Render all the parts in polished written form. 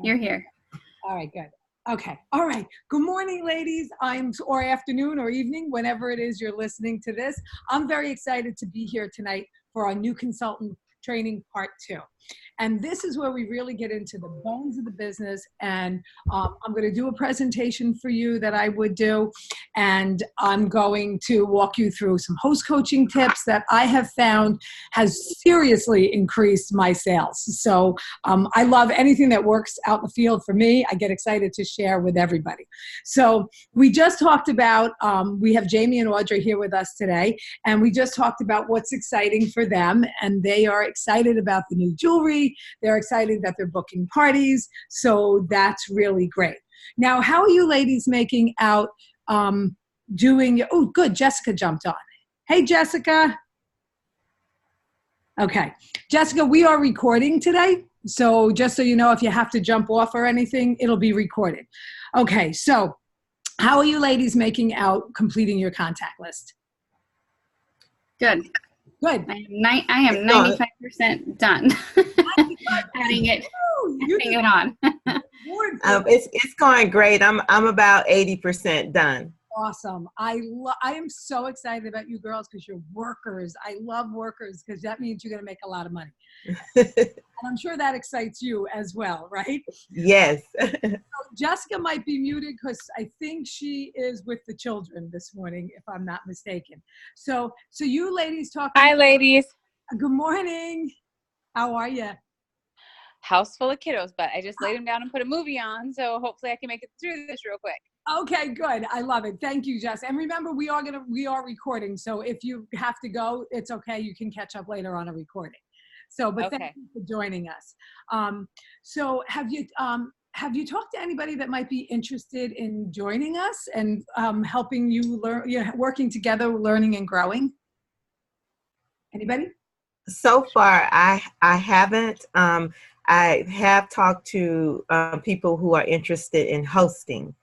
You're here. All right, good. Okay. All right. Good morning, ladies. Or afternoon or evening, whenever it is you're listening to this. I'm very excited to be here tonight for our new consultant training part 2. And this is where we really get into the bones of the business. And I'm going to do a presentation for you that I would do. And I'm going to walk you through some host coaching tips that I have found has seriously increased my sales. So I love anything that works out in the field for me. I get excited to share with everybody. So we just talked about, we have Jamie and Audra here with us today. And we just talked about what's exciting for them. And they are excited about the new jewelry. They're excited that they're booking parties. So that's really great. Now, how are you ladies making out doing, oh, good, Jessica jumped on. Hey, Jessica. Okay. Jessica, we are recording today. So just so you know, if you have to jump off or anything, it'll be recorded. Okay. So how are you ladies making out completing your contact list? Good. Good. I am 95% done. Adding it on. It's going great. I'm about 80% done. Awesome. I am so excited about you girls because you're workers. I love workers because that means you're going to make a lot of money. And I'm sure that excites you as well, right? Yes. So Jessica might be muted because I think she is with the children this morning, if I'm not mistaken. So you ladies talk. Hi, ladies. Good morning. How are you? House full of kiddos, but I just laid them down and put a movie on, so hopefully I can make it through this real quick. Okay, good. I love it. Thank you, Jess. And remember, we are recording, so if you have to go, it's okay. You can catch up later on a recording. So, but Thank you for joining us. So have you talked to anybody that might be interested in joining us and helping you learn, working together, learning and growing? Anybody? So far, I haven't. I have talked to people who are interested in hosting.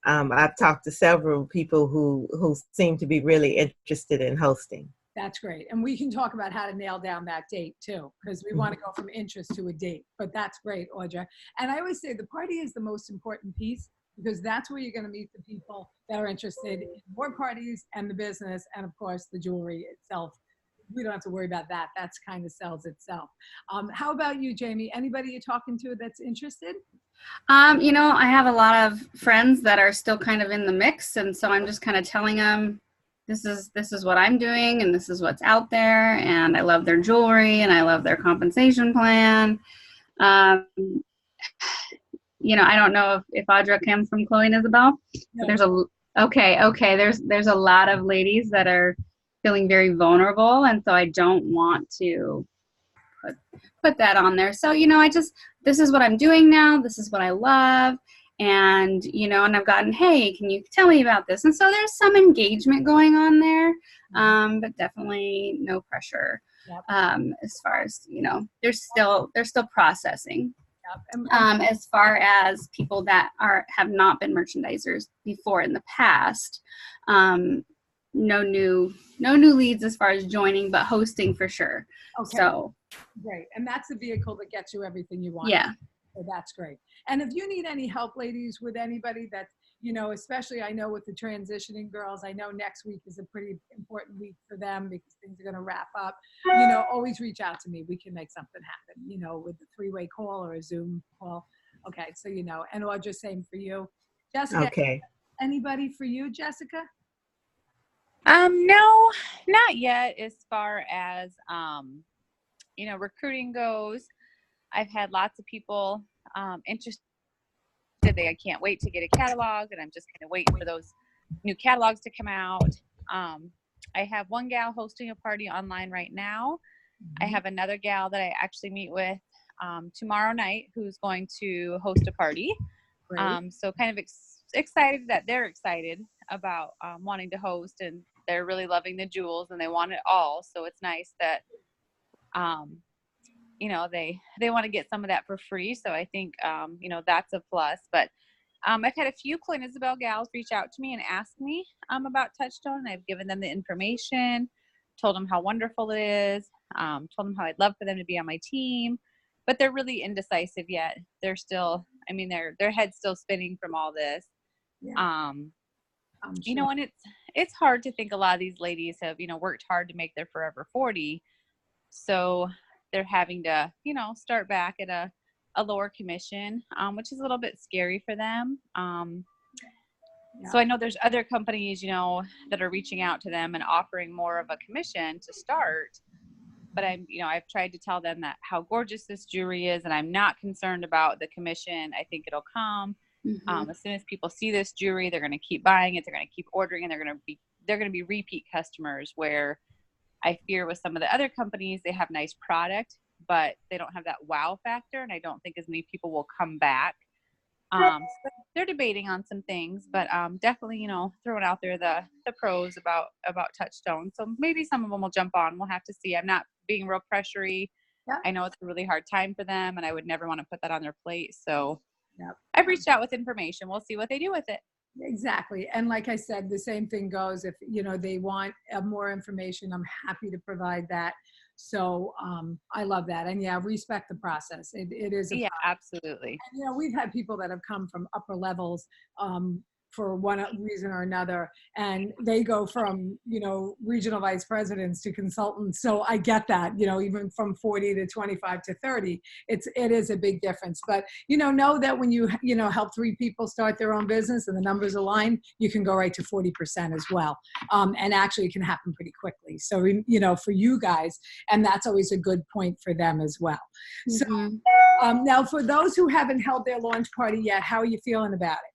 I've talked to several people who seem to be really interested in hosting. That's great. And we can talk about how to nail down that date too, because we want to go from interest to a date. But that's great, Audra. And I always say the party is the most important piece because that's where you're going to meet the people that are interested in more parties and the business and, of course, the jewelry itself. We don't have to worry about that. That's kind of sells itself. How about you, Jamie? Anybody you're talking to that's interested? I have a lot of friends that are still kind of in the mix. And so I'm just kind of telling them, this is what I'm doing and this is what's out there. And I love their jewelry and I love their compensation plan. I don't know if Audra comes from Chloe and Isabel. No. There's a lot of ladies that are feeling very vulnerable. And so I don't want to put that on there. So, this is what I'm doing now. This is what I love. And, and I've gotten, hey, can you tell me about this? And so there's some engagement going on there, but definitely no pressure. Yep. As far as, they're still processing. Yep. As far as people that have not been merchandisers before in the past, no new leads as far as joining, but hosting for sure. Okay. So great. And that's the vehicle that gets you everything you want. Yeah. So that's great. And if you need any help, ladies, with anybody that, especially I know with the transitioning girls, I know next week is a pretty important week for them because things are going to wrap up, always reach out to me. We can make something happen, with a 3-way call or a Zoom call. Okay. So, and Audra, same for you. Jessica, okay. Anybody for you, Jessica? No, not yet. As far as, recruiting goes, I've had lots of people interested. I can't wait to get a catalog, and I'm just kind of waiting for those new catalogs to come out. I have one gal hosting a party online right now. I have another gal that I actually meet with tomorrow night who's going to host a party. So kind of excited that they're excited about wanting to host, and they're really loving the jewels and they want it all. So it's nice that, they want to get some of that for free. So I think, that's a plus. But I've had a few Chloe and Isabel gals reach out to me and ask me about Touchstone. I've given them the information, told them how wonderful it is, told them how I'd love for them to be on my team. But they're really indecisive yet. They're still, I mean, their head's still spinning from all this. Yeah. I'm You know, and it's hard to think a lot of these ladies have, worked hard to make their forever 40. So they're having to, start back at a lower commission, which is a little bit scary for them. So I know there's other companies, that are reaching out to them and offering more of a commission to start. But I've tried to tell them that how gorgeous this jewelry is, and I'm not concerned about the commission. I think it'll come. As soon as people see this jewelry, they're going to keep buying it. They're going to keep ordering, and they're going to be repeat customers. Where I fear with some of the other companies, they have nice product, but they don't have that wow factor, and I don't think as many people will come back. So they're debating on some things, but definitely, throwing out there the pros about Touchstone. So maybe some of them will jump on. We'll have to see. I'm not being real pressury. Yeah. I know it's a really hard time for them, and I would never want to put that on their plate. So Yep. I've reached out with information. We'll see what they do with it. Exactly. And like I said, the same thing goes if, they want more information, I'm happy to provide that. So I love that. And yeah, respect the process. It is. Yeah, absolutely. And, we've had people that have come from upper levels for one reason or another, and they go from, regional vice presidents to consultants. So I get that, even from 40 to 25 to 30, it is a big difference. But, know that when you, help 3 people start their own business and the numbers align, you can go right to 40% as well. And actually it can happen pretty quickly. So, for you guys, and that's always a good point for them as well. So now for those who haven't held their launch party yet, how are you feeling about it?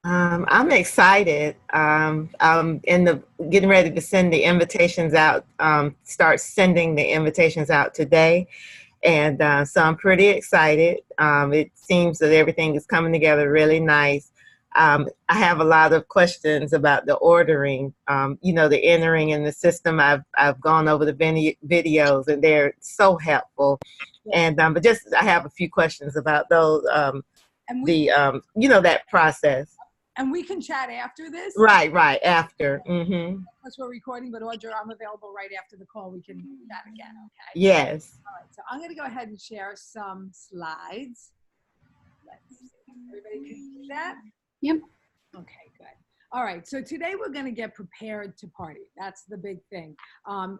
I'm excited. I'm getting ready to send the invitations out, start sending the invitations out today. And so I'm pretty excited. It seems that everything is coming together really nice. I have a lot of questions about the ordering, the entering in the system. I've gone over the videos and they're so helpful. And but I have a few questions about those, that process. And we can chat after this. Right, after. Because we're recording, but Audra, I'm available right after the call. We can chat again, okay? Yes. All right, so I'm going to go ahead and share some slides. Let's see. Everybody can see that? Yep. Okay, good. All right, so today we're going to get prepared to party. That's the big thing.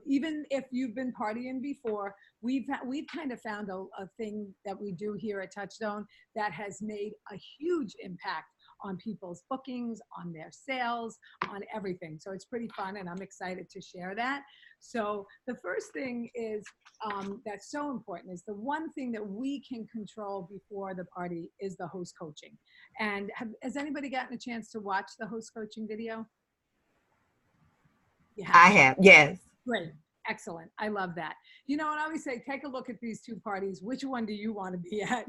Even if you've been partying before, we've kind of found a thing that we do here at Touchstone that has made a huge impact on people's bookings, on their sales, on everything. So it's pretty fun, and I'm excited to share that. So the first thing is that's so important is the one thing that we can control before the party is the host coaching. And has anybody gotten a chance to watch the host coaching video? I have, yes. Great. Excellent. I love that. And I always say, take a look at these 2 parties. Which one do you want to be at?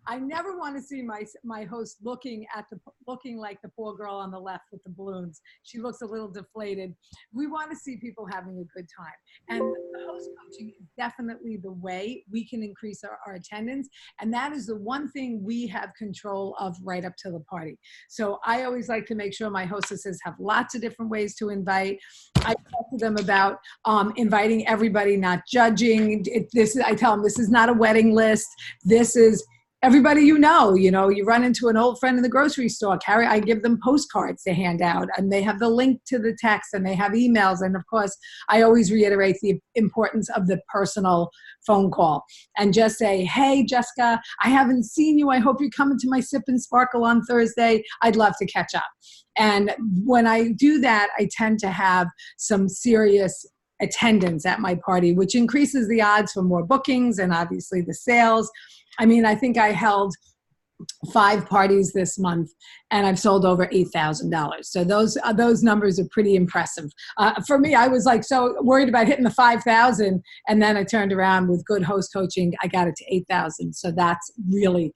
I never want to see my host looking like the poor girl on the left with the balloons. She looks a little deflated. We want to see people having a good time. And the host coaching is definitely the way we can increase our attendance. And that is the one thing we have control of right up to the party. So I always like to make sure my hostesses have lots of different ways to invite. I talk to them about inviting everybody, not judging. I tell them this is not a wedding list. This is everybody you run into an old friend in the grocery store. I give them postcards to hand out, and they have the link to the text, and they have emails. And of course, I always reiterate the importance of the personal phone call and just say, hey, Jessica, I haven't seen you. I hope you're coming to my Sip and Sparkle on Thursday. I'd love to catch up. And when I do that, I tend to have some serious attendance at my party, which increases the odds for more bookings and obviously the sales. I mean, I think I held 5 parties this month, and I've sold over $8,000. So those numbers are pretty impressive. For me, I was like so worried about hitting the 5,000, and then I turned around with good host coaching. I got it to 8,000. So that's really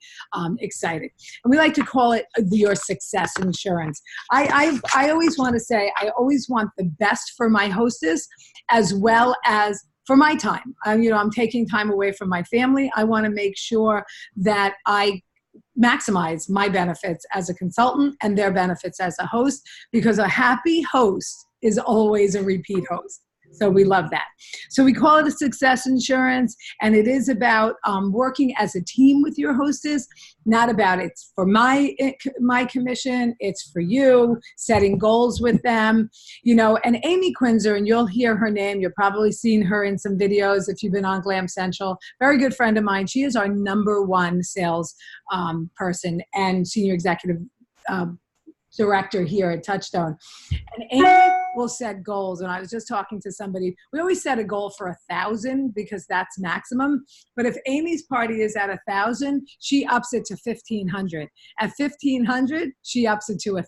exciting. And we like to call it your success insurance. I always want to say I always want the best for my hostess as well as for my time. I'm taking time away from my family. I want to make sure that I maximize my benefits as a consultant and their benefits as a host, because a happy host is always a repeat host. So we love that. So we call it a success insurance, and it is about working as a team with your hostess, not about it's for my commission, it's for you, setting goals with them, you know. And Amy Quinzer, and you'll hear her name, you've probably seen her in some videos if you've been on Glam Central, very good friend of mine. She is our #1 sales person and senior executive director here at Touchstone. And Amy will set goals. And I was just talking to somebody, we always set a goal for 1,000 because that's maximum. But if Amy's party is at 1,000, she ups it to 1,500. At 1,500, she ups it to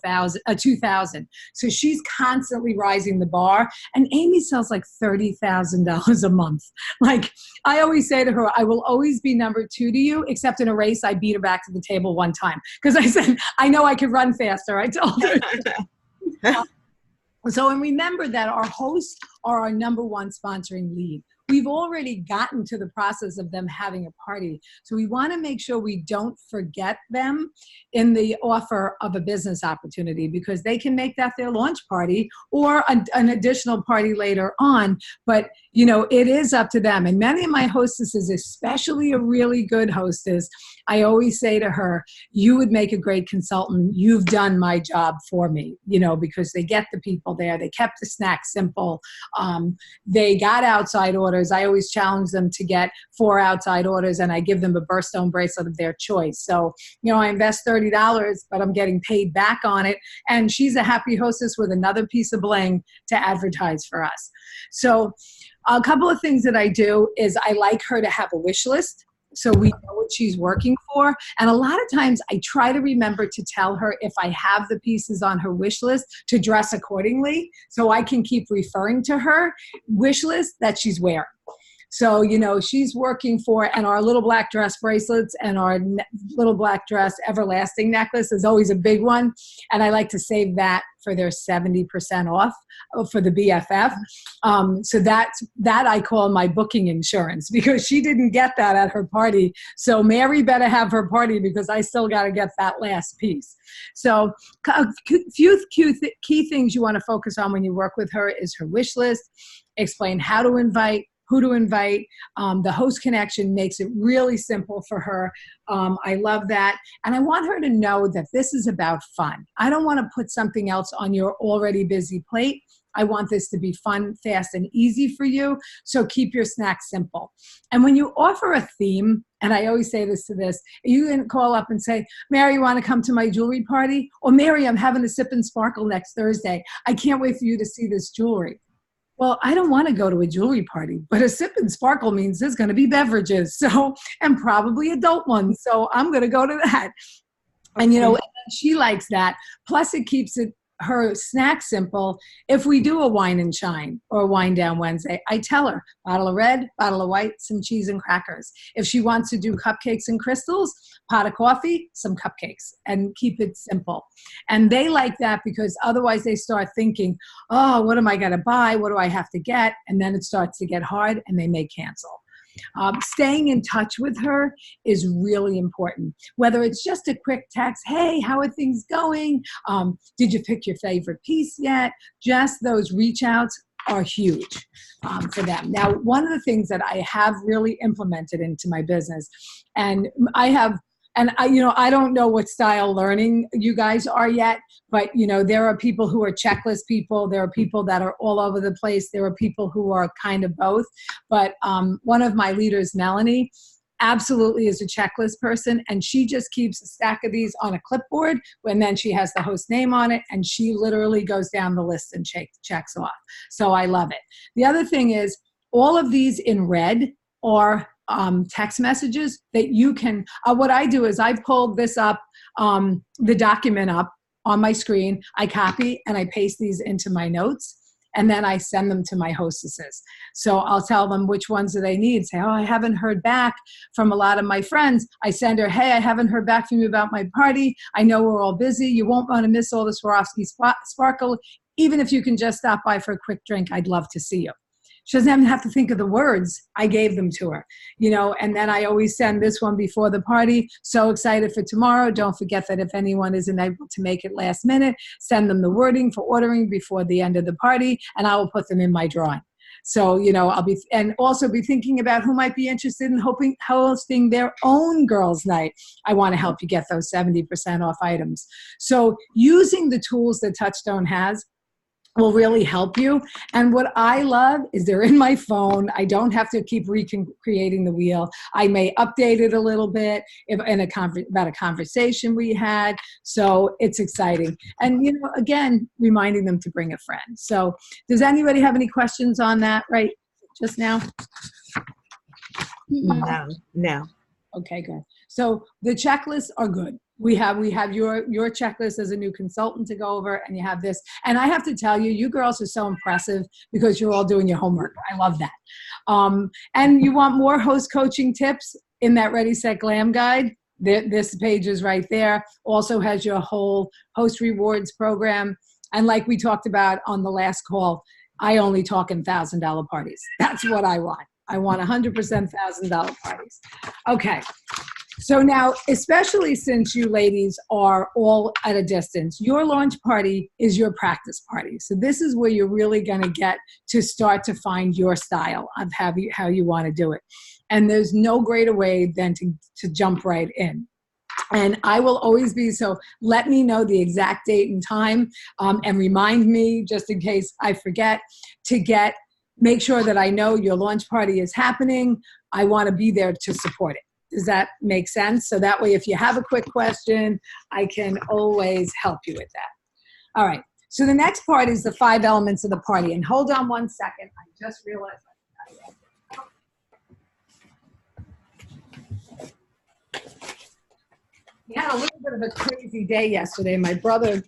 2,000. So she's constantly rising the bar. And Amy sells like $30,000 a month. Like I always say to her, I will always be #2 to you, except in a race, I beat her back to the table one time. Because I said, I know I could run faster. I told her. So, and remember that our hosts are our #1 sponsoring lead. We've already gotten to the process of them having a party. So we want to make sure we don't forget them in the offer of a business opportunity, because they can make that their launch party or an additional party later on. But, you know, it is up to them. And many of my hostesses, especially a really good hostess, I always say to her, you would make a great consultant. You've done my job for me, you know, because they get the people there. They kept the snacks simple. They got outside orders. I always challenge them to get 4 outside orders, and I give them a birthstone bracelet of their choice. So, you know, I invest $30, but I'm getting paid back on it. And she's a happy hostess with another piece of bling to advertise for us. So a couple of things that I do is I like her to have a wish list, so we know what she's working for. And a lot of times I try to remember to tell her if I have the pieces on her wish list to dress accordingly, so I can keep referring to her wish list that she's wearing. So, you know, she's working for, and our little black dress bracelets and our little black dress everlasting necklace is always a big one. And I like to save that for their 70% off for the BFF. So that I call my booking insurance, because she didn't get that at her party. So Mary better have her party, because I still got to get that last piece. So a few key things you want to focus on when you work with her is her wish list, explain how to invite, who to invite. The host connection makes it really simple for her. I love that. And I want her to know that this is about fun. I don't want to put something else on your already busy plate. I want this to be fun, fast, and easy for you. So keep your snacks simple. And when you offer a theme, and I always say this, you can call up and say, Mary, you want to come to my jewelry party? Or Mary, I'm having a Sip and Sparkle next Thursday. I can't wait for you to see this jewelry. Well, I don't want to go to a jewelry party, but a Sip and Sparkle means there's going to be beverages, so, and probably adult ones. So I'm going to go to that. And, you know, she likes that. Plus it keeps her snack simple. If we do a wine and shine or a wine down Wednesday, I tell her bottle of red, bottle of white, some cheese and crackers. If she wants to do cupcakes and crystals, pot of coffee, some cupcakes, and keep it simple. And they like that, because otherwise they start thinking, oh, what am I going to buy? What do I have to get? And then it starts to get hard and they may cancel. Staying in touch with her is really important. Whether it's just a quick text, hey, how are things going? Did you pick your favorite piece yet? Just those reach outs are huge for them. Now, one of the things that I have really implemented into my business, and I don't know what style learning you guys are yet, but, you know, there are people who are checklist people. There are people that are all over the place. There are people who are kind of both. But one of my leaders, Melanie, absolutely is a checklist person, and she just keeps a stack of these on a clipboard, and then she has the host name on it, and she literally goes down the list and checks off. So I love it. The other thing is, all of these in red are text messages that you can, what I do is I pulled this up, the document up on my screen, I copy and I paste these into my notes, and then I send them to my hostesses. So I'll tell them which ones do they need. Say, oh, I haven't heard back from a lot of my friends. I send her, hey, I haven't heard back from you about my party. I know we're all busy. You won't want to miss all the Swarovski Sparkle. Even if you can just stop by for a quick drink, I'd love to see you. She doesn't even have to think of the words. I gave them to her, you know, and then I always send this one before the party. So excited for tomorrow. Don't forget that if anyone isn't able to make it last minute, send them the wording for ordering before the end of the party, and I will put them in my drawing. So, I'll be, and also be thinking about who might be interested in hosting their own girls' night. I want to help you get those 70% off items. So using the tools that Touchstone has will really help you. And what I love is they're in my phone. I don't have to keep recreating the wheel. I may update it a little bit about a conversation we had. So it's exciting. And, again, reminding them to bring a friend. So does anybody have any questions on that right just now? No. Okay, good. So the checklists are good. We have your checklist as a new consultant to go over, and you have this. And I have to tell you, you girls are so impressive because you're all doing your homework. I love that. And you want more host coaching tips in that Ready, Set, Glam guide? This page is right there. Also has your whole host rewards program. And like we talked about on the last call, I only talk in $1,000 parties. That's what I want. I want 100% $1,000 parties. Okay. So now, especially since you ladies are all at a distance, your launch party is your practice party. So this is where you're really going to get to start to find your style of how you want to do it. And there's no greater way than to jump right in. And I will always be, so let me know the exact date and time, and remind me, just in case I forget, make sure that I know your launch party is happening. I want to be there to support it. Does that make sense? So that way, if you have a quick question, I can always help you with that. All right. So the next part is the 5 elements of the party. And hold on one second. I just realized we had a little bit of a crazy day yesterday. My brother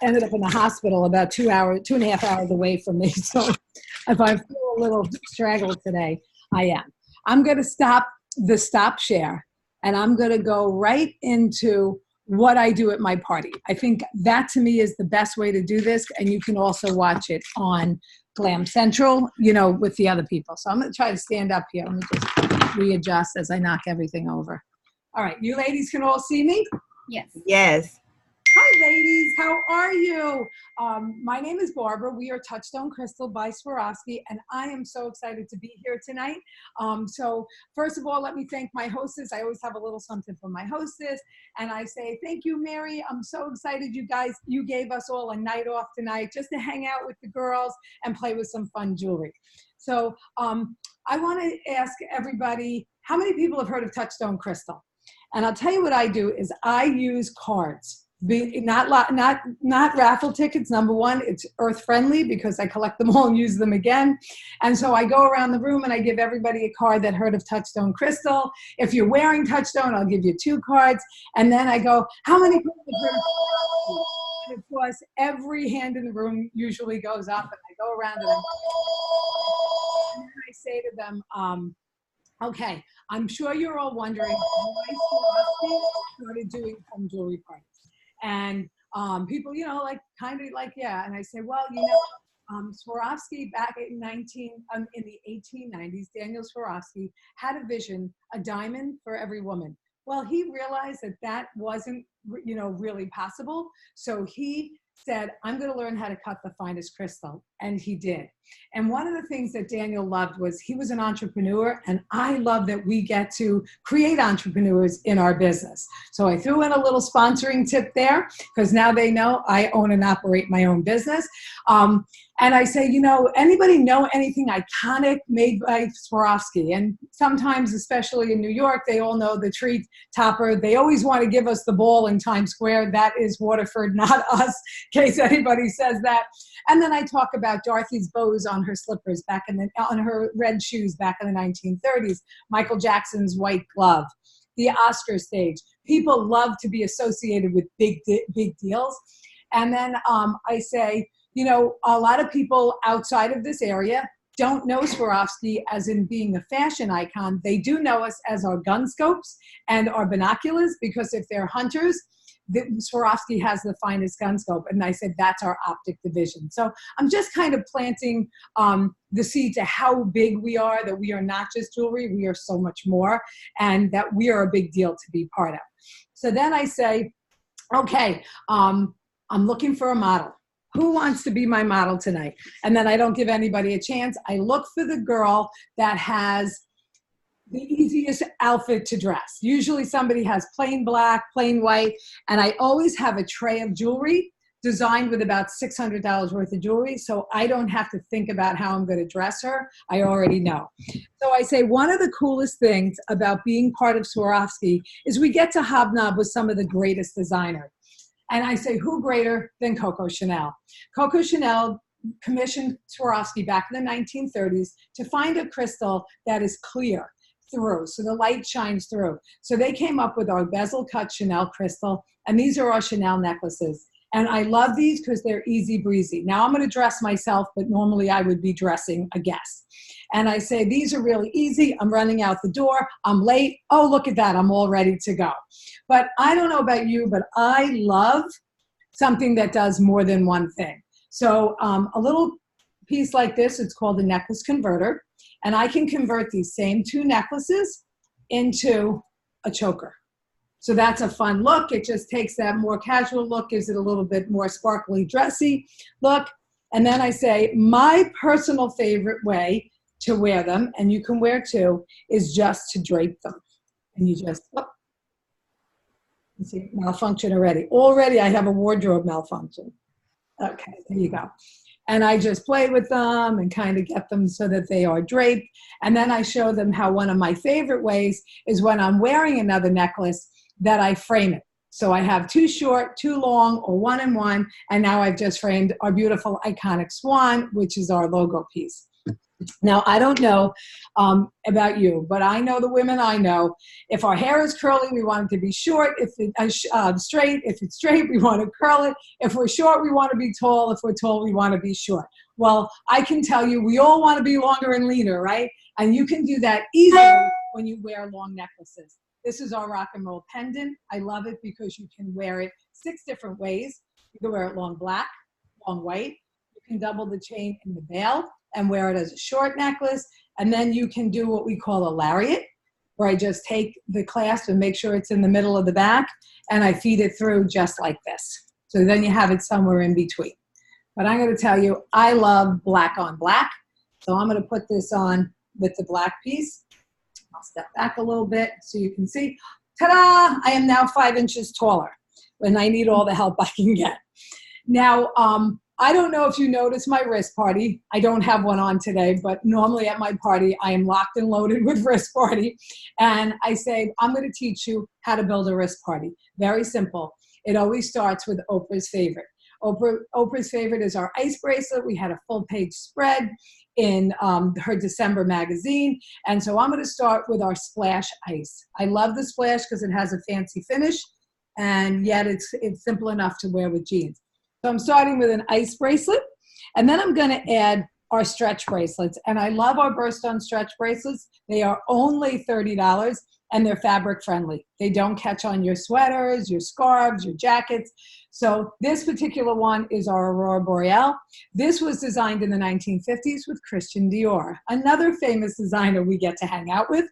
ended up in the hospital about 2.5 hours away from me. So if I feel a little straggled today, I am. I'm going to stop the stop share, and I'm going to go right into what I do at my party. I think that to me is the best way to do this, and you can also watch it on Glam Central, with the other people. So I'm going to try to stand up here. Let me just readjust as I knock everything over. All right, you ladies can all see me? Yes. Yes. Hi, ladies. How are you? My name is Barbara. We are Touchstone Crystal by Swarovski, and I am so excited to be here tonight. So first of all, let me thank my hostess. I always have a little something for my hostess, and I say thank you, Mary. I'm so excited you gave us all a night off tonight just to hang out with the girls and play with some fun jewelry. So I want to ask everybody, how many people have heard of Touchstone Crystal? And I'll tell you what I do is I use cards. Not raffle tickets. Number one, it's earth friendly because I collect them all and use them again. And so I go around the room and I give everybody a card that heard of Touchstone Crystal. If you're wearing Touchstone, I'll give you 2 cards. And then I go, how many people have heard of Touchstone? And of course, every hand in the room usually goes up, and I go around and I say to them, okay, I'm sure you're all wondering why Swarovski started doing home jewelry parties. And people, yeah. And I say, well, Swarovski back in the 1890s, Daniel Swarovski had a vision, a diamond for every woman. Well, he realized that wasn't, really possible. So he said, I'm going to learn how to cut the finest crystal. And he did. And one of the things that Daniel loved was he was an entrepreneur, and I love that we get to create entrepreneurs in our business. So I threw in a little sponsoring tip there because now they know I own and operate my own business. And I say, anybody know anything iconic made by Swarovski? And sometimes, especially in New York, they all know the tree topper. They always want to give us the ball in Times Square. That is Waterford, not us, in case anybody says that. And then I talk about Dorothy's bows on her slippers on her red shoes back in the 1930s, Michael Jackson's white glove, the Oscar stage. People love to be associated with big deals. And then I say, a lot of people outside of this area don't know Swarovski as in being a fashion icon. They do know us as our gun scopes and our binoculars, because if they're hunters, Swarovski has the finest gun scope. And I said, that's our optic division. So I'm just kind of planting the seed to how big we are, that we are not just jewelry, we are so much more, and that we are a big deal to be part of. So then I say, okay, I'm looking for a model. who wants to be my model tonight? And then I don't give anybody a chance. I look for the girl that has the easiest outfit to dress. Usually somebody has plain black, plain white, and I always have a tray of jewelry designed with about $600 worth of jewelry, so I don't have to think about how I'm going to dress her. I already know. So I say one of the coolest things about being part of Swarovski is we get to hobnob with some of the greatest designers. And I say, who greater than Coco Chanel? Coco Chanel commissioned Swarovski back in the 1930s to find a crystal that is clear through, so the light shines through. So they came up with our bezel cut Chanel crystal, and these are our Chanel necklaces. And I love these because they're easy breezy. Now I'm going to dress myself, but normally I would be dressing a guest. And I say, these are really easy. I'm running out the door. I'm late. Oh, look at that. I'm all ready to go. But I don't know about you, but I love something that does more than one thing. So a little piece like this, it's called a necklace converter. And I can convert these same two necklaces into a choker. So that's a fun look. It just takes that more casual look, gives it a little bit more sparkly, dressy look. And then I say, my personal favorite way to wear them, and you can wear two, is just to drape them. And you just, oh, you see, malfunction already. Already I have a wardrobe malfunction. Okay, there you go. And I just play with them and kind of get them so that they are draped. And then I show them how one of my favorite ways is when I'm wearing another necklace that I frame it. So I have two short, two long, or one in one. And now I've just framed our beautiful iconic swan, which is our logo piece. Now, I don't know about you, but I know the women I know. If our hair is curly, we want it to be short. If it's straight, if it's straight, we want to curl it. If we're short, we want to be tall. If we're tall, we want to be short. Well, I can tell you, we all want to be longer and leaner, right? And you can do that easily when you wear long necklaces. This is our rock and roll pendant. I love it because you can wear it 6 different ways. You can wear it long black, long white. You can double the chain in the veil and wear it as a short necklace. And then you can do what we call a lariat, where I just take the clasp and make sure it's in the middle of the back, and I feed it through just like this. So then you have it somewhere in between. But I'm going to tell you, I love black on black. So I'm going to put this on with the black piece. I'll step back a little bit so you can see. Ta-da! I am now 5 inches taller, and I need all the help I can get. Now, I don't know if you noticed my wrist party. I don't have one on today, but normally at my party, I am locked and loaded with wrist party. And I say, I'm going to teach you how to build a wrist party. Very simple. It always starts with Oprah's favorite. Oprah's favorite is our ice bracelet. We had a full page spread in her December magazine. And so I'm going to start with our Splash Ice. I love the Splash because it has a fancy finish, and yet it's simple enough to wear with jeans. So I'm starting with an ice bracelet, and then I'm going to add our stretch bracelets. And I love our Burst On stretch bracelets. They are only $30, and they're fabric friendly. They don't catch on your sweaters, your scarves, your jackets. So this particular one is our Aurora Boreal. This was designed in the 1950s with Christian Dior, another famous designer we get to hang out with.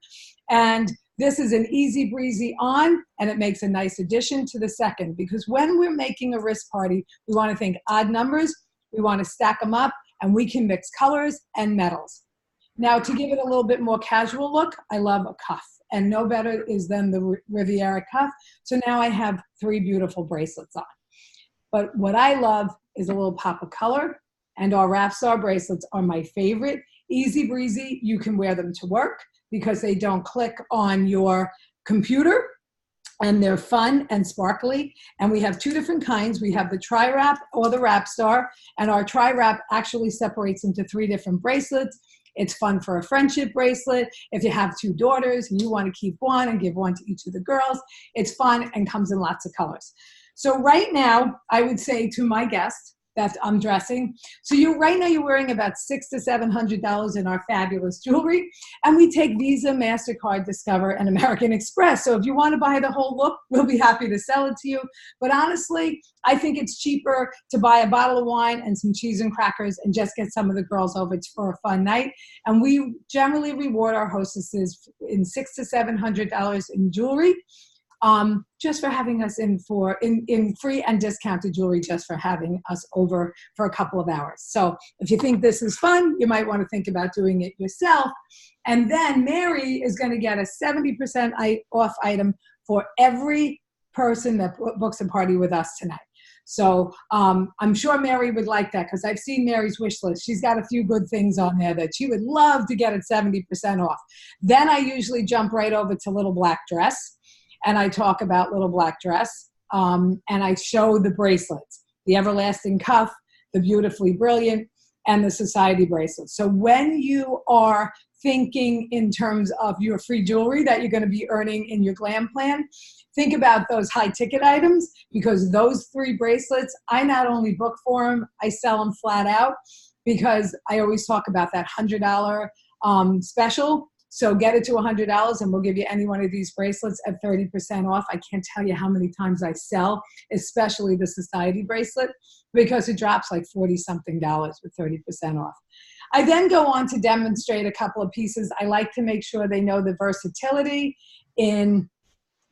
And this is an easy breezy on, and it makes a nice addition to the second, because when we're making a wrist party, we want to think odd numbers, we want to stack them up, and we can mix colors and metals. Now, to give it a little bit more casual look, I love a cuff, and no better is than the Riviera cuff. So now I have 3 beautiful bracelets on. But what I love is a little pop of color, and our Rap Star bracelets are my favorite. Easy breezy, you can wear them to work because they don't click on your computer, and they're fun and sparkly. And we have 2 different kinds. We have the Tri-Wrap or the Rap Star, and our Tri-Wrap actually separates into 3 different bracelets. It's fun for a friendship bracelet. If you have 2 daughters and you want to keep one and give one to each of the girls, it's fun and comes in lots of colors. So right now, I would say to my guest that I'm dressing, so right now you're wearing about $600 to $700 in our fabulous jewelry, and we take Visa, MasterCard, Discover, and American Express. So if you want to buy the whole look, we'll be happy to sell it to you. But honestly, I think it's cheaper to buy a bottle of wine and some cheese and crackers and just get some of the girls over for a fun night. And we generally reward our hostesses in $600 to $700 in jewelry. just for having us in free and discounted jewelry, just for having us over for a couple of hours. So if you think this is fun, you might want to think about doing it yourself. And then Mary is going to get a 70% off item for every person that books a party with us tonight. So I'm sure Mary would like that, because I've seen Mary's wish list. She's got a few good things on there that she would love to get at 70% off. Then I usually jump right over to Little Black Dress, and I talk about Little Black Dress, and I show the bracelets, the Everlasting Cuff, the Beautifully Brilliant, and the Society bracelet. So when you are thinking in terms of your free jewelry that you're going to be earning in your glam plan, think about those high ticket items, because those 3 bracelets, I not only book for them, I sell them flat out, because I always talk about that $100 special. So get it to $100 and we'll give you any one of these bracelets at 30% off. I can't tell you how many times I sell, especially the Society bracelet, because it drops like $40-something with 30% off. I then go on to demonstrate a couple of pieces. I like to make sure they know the versatility in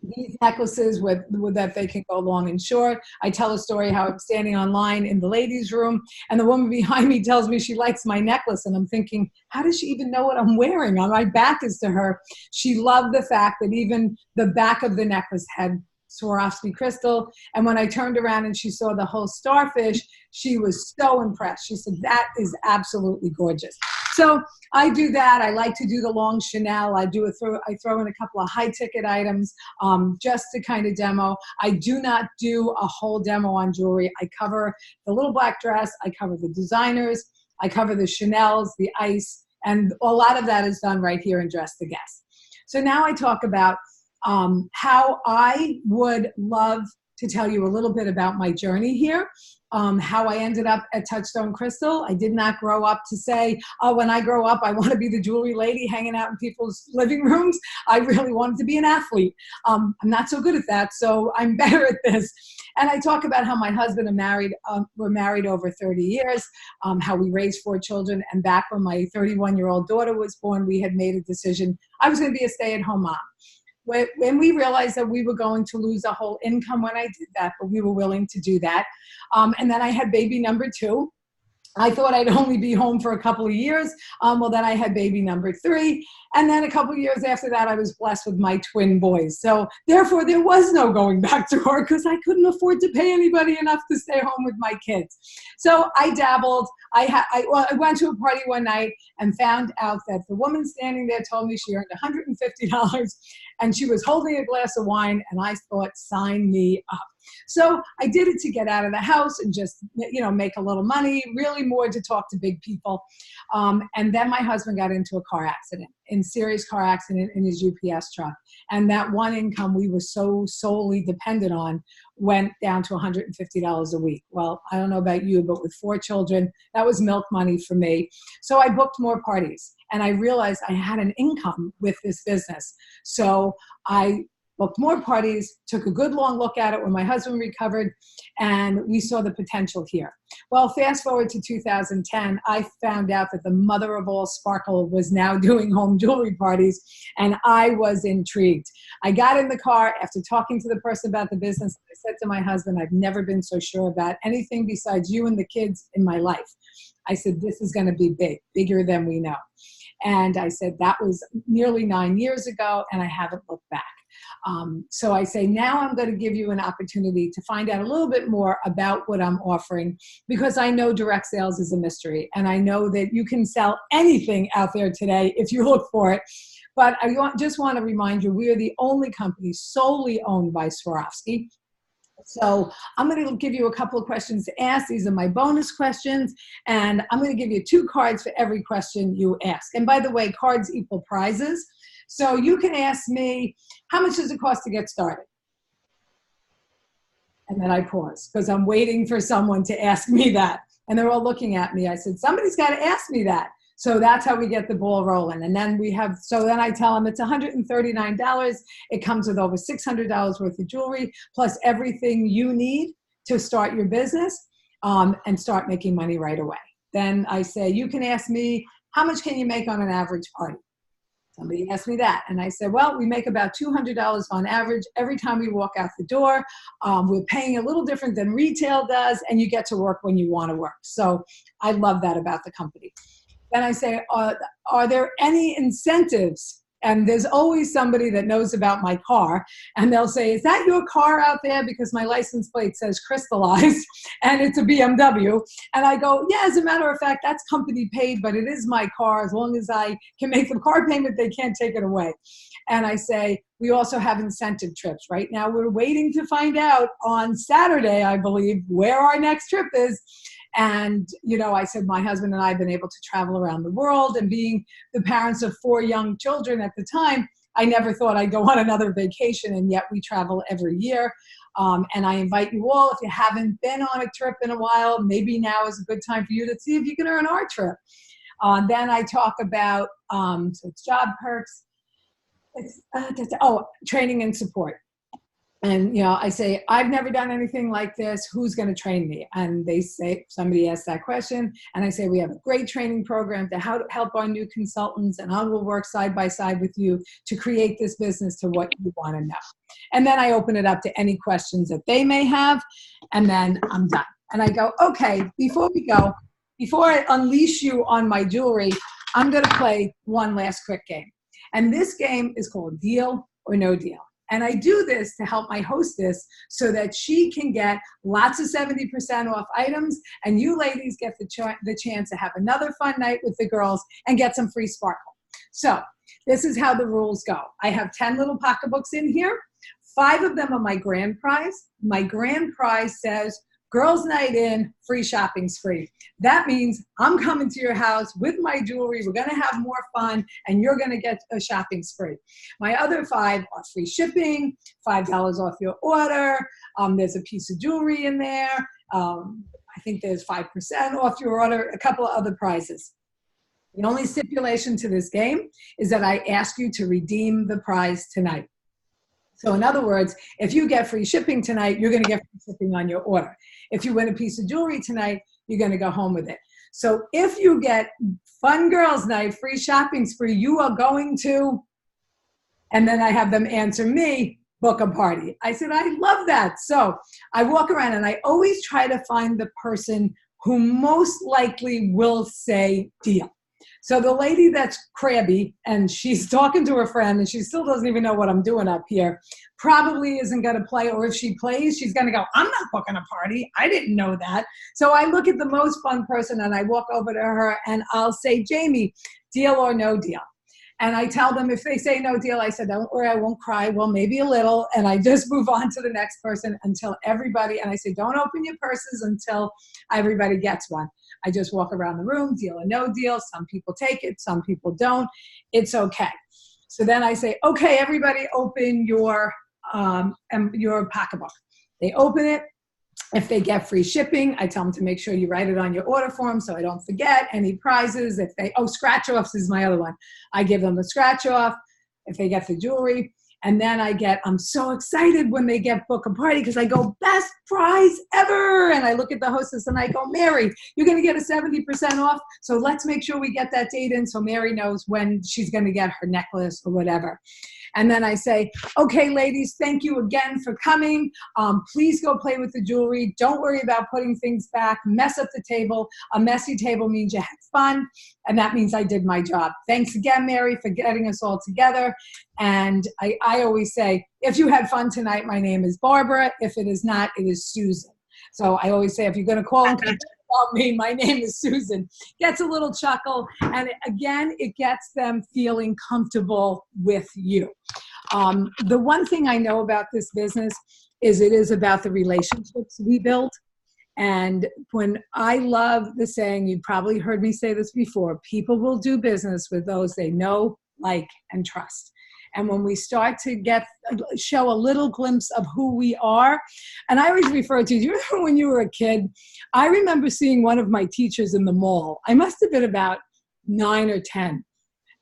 these necklaces with that they can go long and short. I tell a story how I'm standing online in the ladies' room, and the woman behind me tells me she likes my necklace, and I'm thinking, how does she even know what I'm wearing? My back is to her. She loved the fact that even the back of the necklace had Swarovski crystal, and when I turned around and she saw the whole starfish, she was so impressed. She said, that is absolutely gorgeous. So I do that. I like to do the long Chanel. I throw in a couple of high ticket items just to kind of demo. I do not do a whole demo on jewelry. I cover the Little Black Dress. I cover the designers. I cover the Chanels, the ice, and a lot of that is done right here in Dress the Guest. So now I talk about how I would love to tell you a little bit about my journey here. How I ended up at Touchstone Crystal. I did not grow up to say, oh, when I grow up, I want to be the jewelry lady hanging out in people's living rooms. I really wanted to be an athlete. I'm not so good at that, so I'm better at this. And I talk about how my husband and married, were married over 30 years, how we raised 4 children, and back when my 31-year-old daughter was born, we had made a decision. I was going to be a stay-at-home mom. When we realized that we were going to lose a whole income when I did that, but we were willing to do that. And then I had baby number 2. I thought I'd only be home for a couple of years. Well, then I had baby number 3. And then a couple of years after that, I was blessed with my twin boys. So therefore, there was no going back to work because I couldn't afford to pay anybody enough to stay home with my kids. So I dabbled. I went to a party one night and found out that the woman standing there told me she earned $150 and she was holding a glass of wine, and I thought, sign me up. So I did it to get out of the house and just, make a little money, really more to talk to big people. And then my husband got into a car accident, serious car accident in his UPS truck. And that one income we were so solely dependent on went down to $150 a week. Well, I don't know about you, but with 4 children, that was milk money for me. So I booked more parties, and I realized I had an income with this business. So I booked more parties, took a good long look at it when my husband recovered, and we saw the potential here. Well, fast forward to 2010, I found out that the mother of all sparkle was now doing home jewelry parties, and I was intrigued. I got in the car after talking to the person about the business. I said to my husband, I've never been so sure about anything besides you and the kids in my life. I said, this is going to be big, bigger than we know. And I said, that was nearly 9 years ago, and I haven't looked back. So I say, now I'm going to give you an opportunity to find out a little bit more about what I'm offering, because I know direct sales is a mystery, and I know that you can sell anything out there today if you look for it. But I just want to remind you, we are the only company solely owned by Swarovski. So I'm going to give you a couple of questions to ask. These are my bonus questions, and I'm going to give you 2 cards for every question you ask. And by the way, cards equal prizes. So you can ask me, how much does it cost to get started? And then I pause because I'm waiting for someone to ask me that. And they're all looking at me. I said, somebody's got to ask me that. So that's how we get the ball rolling. And then then I tell them it's $139. It comes with over $600 worth of jewelry, plus everything you need to start your business and start making money right away. Then I say, you can ask me, how much can you make on an average party? Somebody asked me that. And I said, well, we make about $200 on average every time we walk out the door. We're paying a little different than retail does, and you get to work when you want to work. So I love that about the company. Then I say, are there any incentives? And there's always somebody that knows about my car, and they'll say, is that your car out there? Because my license plate says Crystallized, and it's a BMW. And I go, yeah, as a matter of fact, that's company paid, but it is my car. As long as I can make the car payment, they can't take it away. And I say, we also have incentive trips. Right now, we're waiting to find out on Saturday, I believe, where our next trip is. And, I said, my husband and I have been able to travel around the world, and being the parents of 4 young children at the time, I never thought I'd go on another vacation, and yet we travel every year. And I invite you all, if you haven't been on a trip in a while, maybe now is a good time for you to see if you can earn our trip. Then I talk about, so it's job perks, it's training and support. And, I say, I've never done anything like this. Who's going to train me? And they say, somebody asked that question. And I say, we have a great training program to help our new consultants. And I will work side by side with you to create this business to what you want to know. And then I open it up to any questions that they may have. And then I'm done. And I go, okay, before I unleash you on my jewelry, I'm going to play one last quick game. And this game is called Deal or No Deal. And I do this to help my hostess so that she can get lots of 70% off items, and you ladies get the chance to have another fun night with the girls and get some free sparkle. So this is how the rules go. I have 10 little pocketbooks in here. 5 of them are my grand prize. My grand prize says, girls' night in, free shopping spree. That means I'm coming to your house with my jewelry. We're going to have more fun, and you're going to get a shopping spree. My other 5 are free shipping, $5 off your order. There's a piece of jewelry in there. I think there's 5% off your order, a couple of other prizes. The only stipulation to this game is that I ask you to redeem the prize tonight. So in other words, if you get free shipping tonight, you're going to get free shipping on your order. If you win a piece of jewelry tonight, you're going to go home with it. So if you get fun girls night, free shopping spree, you are going to, and then I have them answer me, book a party. I said, I love that. So I walk around and I always try to find the person who most likely will say deal. So the lady that's crabby and she's talking to her friend and she still doesn't even know what I'm doing up here probably isn't going to play, or if she plays, she's going to go, I'm not booking a party. I didn't know that. So I look at the most fun person and I walk over to her and I'll say, Jamie, deal or no deal? And I tell them, if they say no deal, I said, don't worry, I won't cry. Well, maybe a little. And I just move on to the next person until everybody, and I say, don't open your purses until everybody gets one. I just walk around the room, deal or no deal. Some people take it, some people don't. It's okay. So then I say, okay, everybody open your pocketbook. They open it. If they get free shipping, I tell them to make sure you write it on your order form so I don't forget any prizes. If they, scratch offs is my other one. I give them a scratch off if they get the jewelry. And then I'm so excited when they get book a party because I go, best prize ever. And I look at the hostess and I go, Mary, you're going to get a 70% off. So let's make sure we get that date in so Mary knows when she's going to get her necklace or whatever. And then I say, okay, ladies, thank you again for coming. Please go play with the jewelry. Don't worry about putting things back. Mess up the table. A messy table means you had fun. And that means I did my job. Thanks again, Mary, for getting us all together. And I always say, if you had fun tonight, my name is Barbara. If it is not, it is Susan. So I always say, if you're going to call and about me, my name is Susan. Gets a little chuckle. And again, it gets them feeling comfortable with you. The one thing I know about this business is it is about the relationships we build. And when I love the saying, you probably heard me say this before, people will do business with those they know, like, and trust. And when we start to show a little glimpse of who we are, and I always refer to, do you remember when you were a kid? I remember seeing one of my teachers in the mall. I must have been about 9 or 10.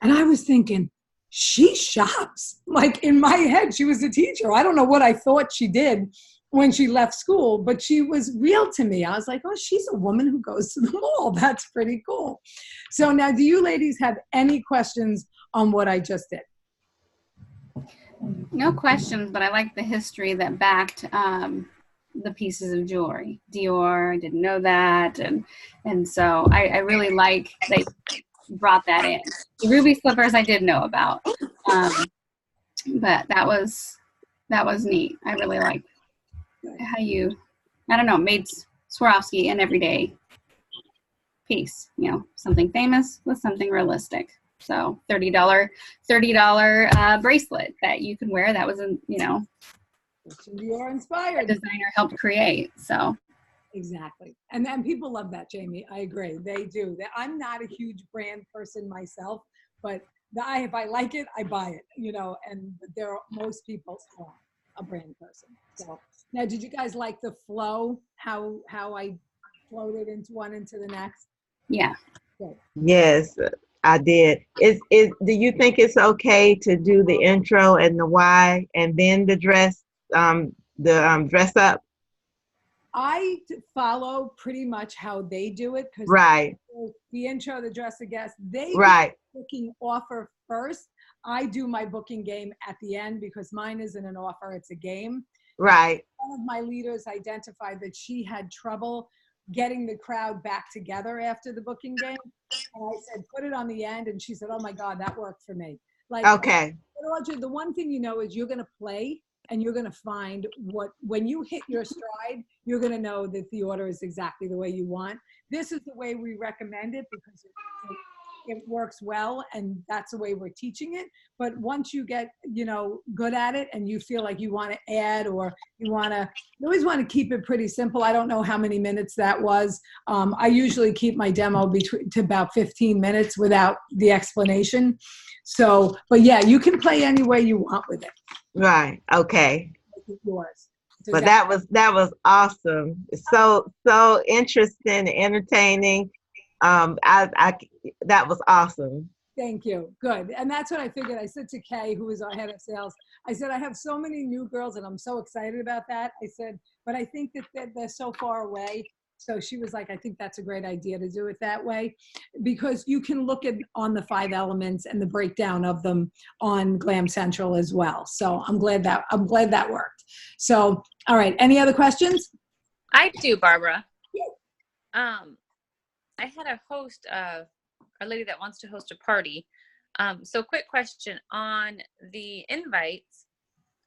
And I was thinking, she shops. Like in my head, she was a teacher. I don't know what I thought she did when she left school, but she was real to me. I was like, oh, she's a woman who goes to the mall. That's pretty cool. So now, do you ladies have any questions on what I just did. No questions, but I like the history that backed the pieces of jewelry. Dior, I didn't know that, and so I really like they brought that in. The ruby slippers I did know about, but that was neat. I really like how you, I don't know, made Swarovski an everyday piece. You know, something famous with something realistic. So $30 bracelet that you can wear. That was You are a inspired. designer helped create. So Exactly. And then people love that, Jamie. I agree. They do. I'm not a huge brand person myself, but if I like it, I buy it, and most people are a brand person. So now, did you guys like the flow? How I floated into one into the next? yeah. Good. Yes, I did. Do you think it's okay to do the intro and the why and then the dress dress up? I follow pretty much how they do it because Right. the intro, the dress, the guest, they Right. do the booking offer first. I do my booking game at the end because mine isn't an offer, it's a game. Right. One of my leaders identified that she had trouble getting the crowd back together after the booking game. And I said, put it on the end. And she said, oh my God, that worked for me. Like, Okay. Audra, the one thing is you're going to play and you're going to find when you hit your stride, you're going to know that the order is exactly the way you want. This is the way we recommend it because it works well, and that's the way we're teaching it. But once you get, good at it and you feel like you want to add or you always want to keep it pretty simple. I don't know how many minutes that was. I usually keep my demo to about 15 minutes without the explanation. So, but yeah, you can play any way you want with it. Right. Okay. It's yours. But that was awesome. So interesting, entertaining. That was awesome. Thank you. Good. And that's what I figured. I said to Kay, who is our head of sales, I said, I have so many new girls and I'm so excited about that. I said, but I think that they're so far away. So she was like, I think that's a great idea to do it that way because you can look on the 5 elements and the breakdown of them on Glam Central as well. So I'm glad that worked. So, all right. Any other questions? I do, Barbara. I had a lady that wants to host a party. So quick question on the invites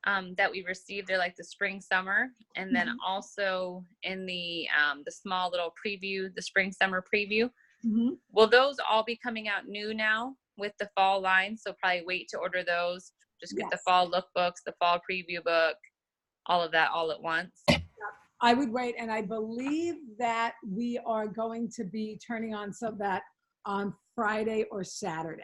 that we received. They're like the spring, summer, and then also in the small little preview, the spring, summer preview. Mm-hmm. Will those all be coming out new now with the fall line? So probably wait to order those. Just get the fall lookbooks, the fall preview book, all of that all at once. I would wait, and I believe that we are going to be turning on some of that on Friday or Saturday.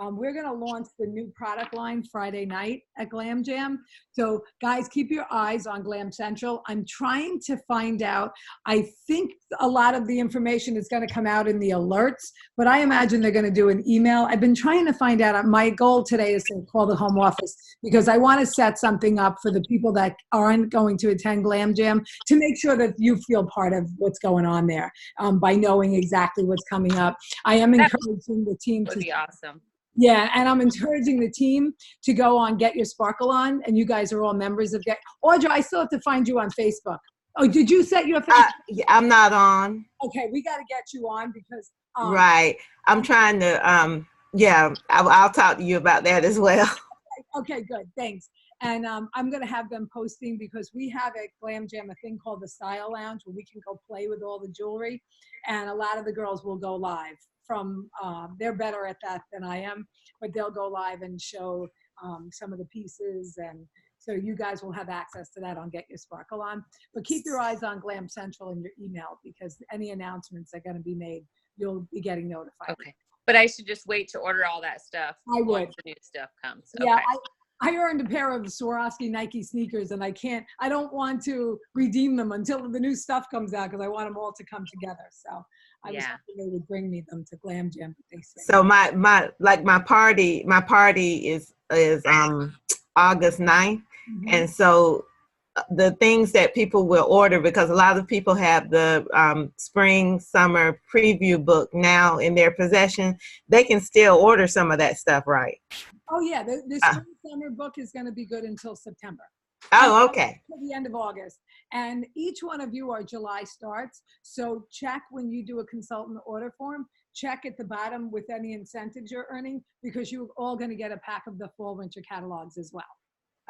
We're going to launch the new product line Friday night at Glam Jam. So guys, keep your eyes on Glam Central. I'm trying to find out, I think a lot of the information is going to come out in the alerts, but I imagine they're going to do an email. I've been trying to find out. My goal today is to call the home office because I want to set something up for the people that aren't going to attend Glam Jam to make sure that you feel part of what's going on there by knowing exactly what's coming up. I am encouraging the team to be awesome. Yeah, and I'm encouraging the team to go on Get Your Sparkle On, and you guys are all members of Audra, I still have to find you on Facebook. Oh, did you set your Facebook? I'm not on. Okay, we got to get you on because. Right. I'm trying to, I'll talk to you about that as well. Okay, good. Thanks. And I'm going to have them posting because we have at Glam Jam a thing called the Style Lounge where we can go play with all the jewelry. And a lot of the girls will go live from, they're better at that than I am, but they'll go live and show some of the pieces. And so you guys will have access to that on Get Your Sparkle On. But keep your eyes on Glam Central in your email because any announcements that are going to be made, you'll be getting notified. Okay. But I should just wait to order all that stuff. I would. Once the new stuff comes. Yeah, okay. I earned a pair of Swarovski Nike sneakers and I don't want to redeem them until the new stuff comes out because I want them all to come together. So I was hoping they would bring me them to Glam Jam. But they say. So my party is August 9th. Mm-hmm. And so the things that people will order, because a lot of people have the spring summer preview book now in their possession. They can still order some of that stuff, right? Oh yeah, the Uh, spring summer book is going to be good until September. oh, okay. To the end of August. And each one of you are July starts. So check when you do a consultant order form, check at the bottom with any incentives you're earning, because you're all going to get a pack of the fall winter catalogs as well.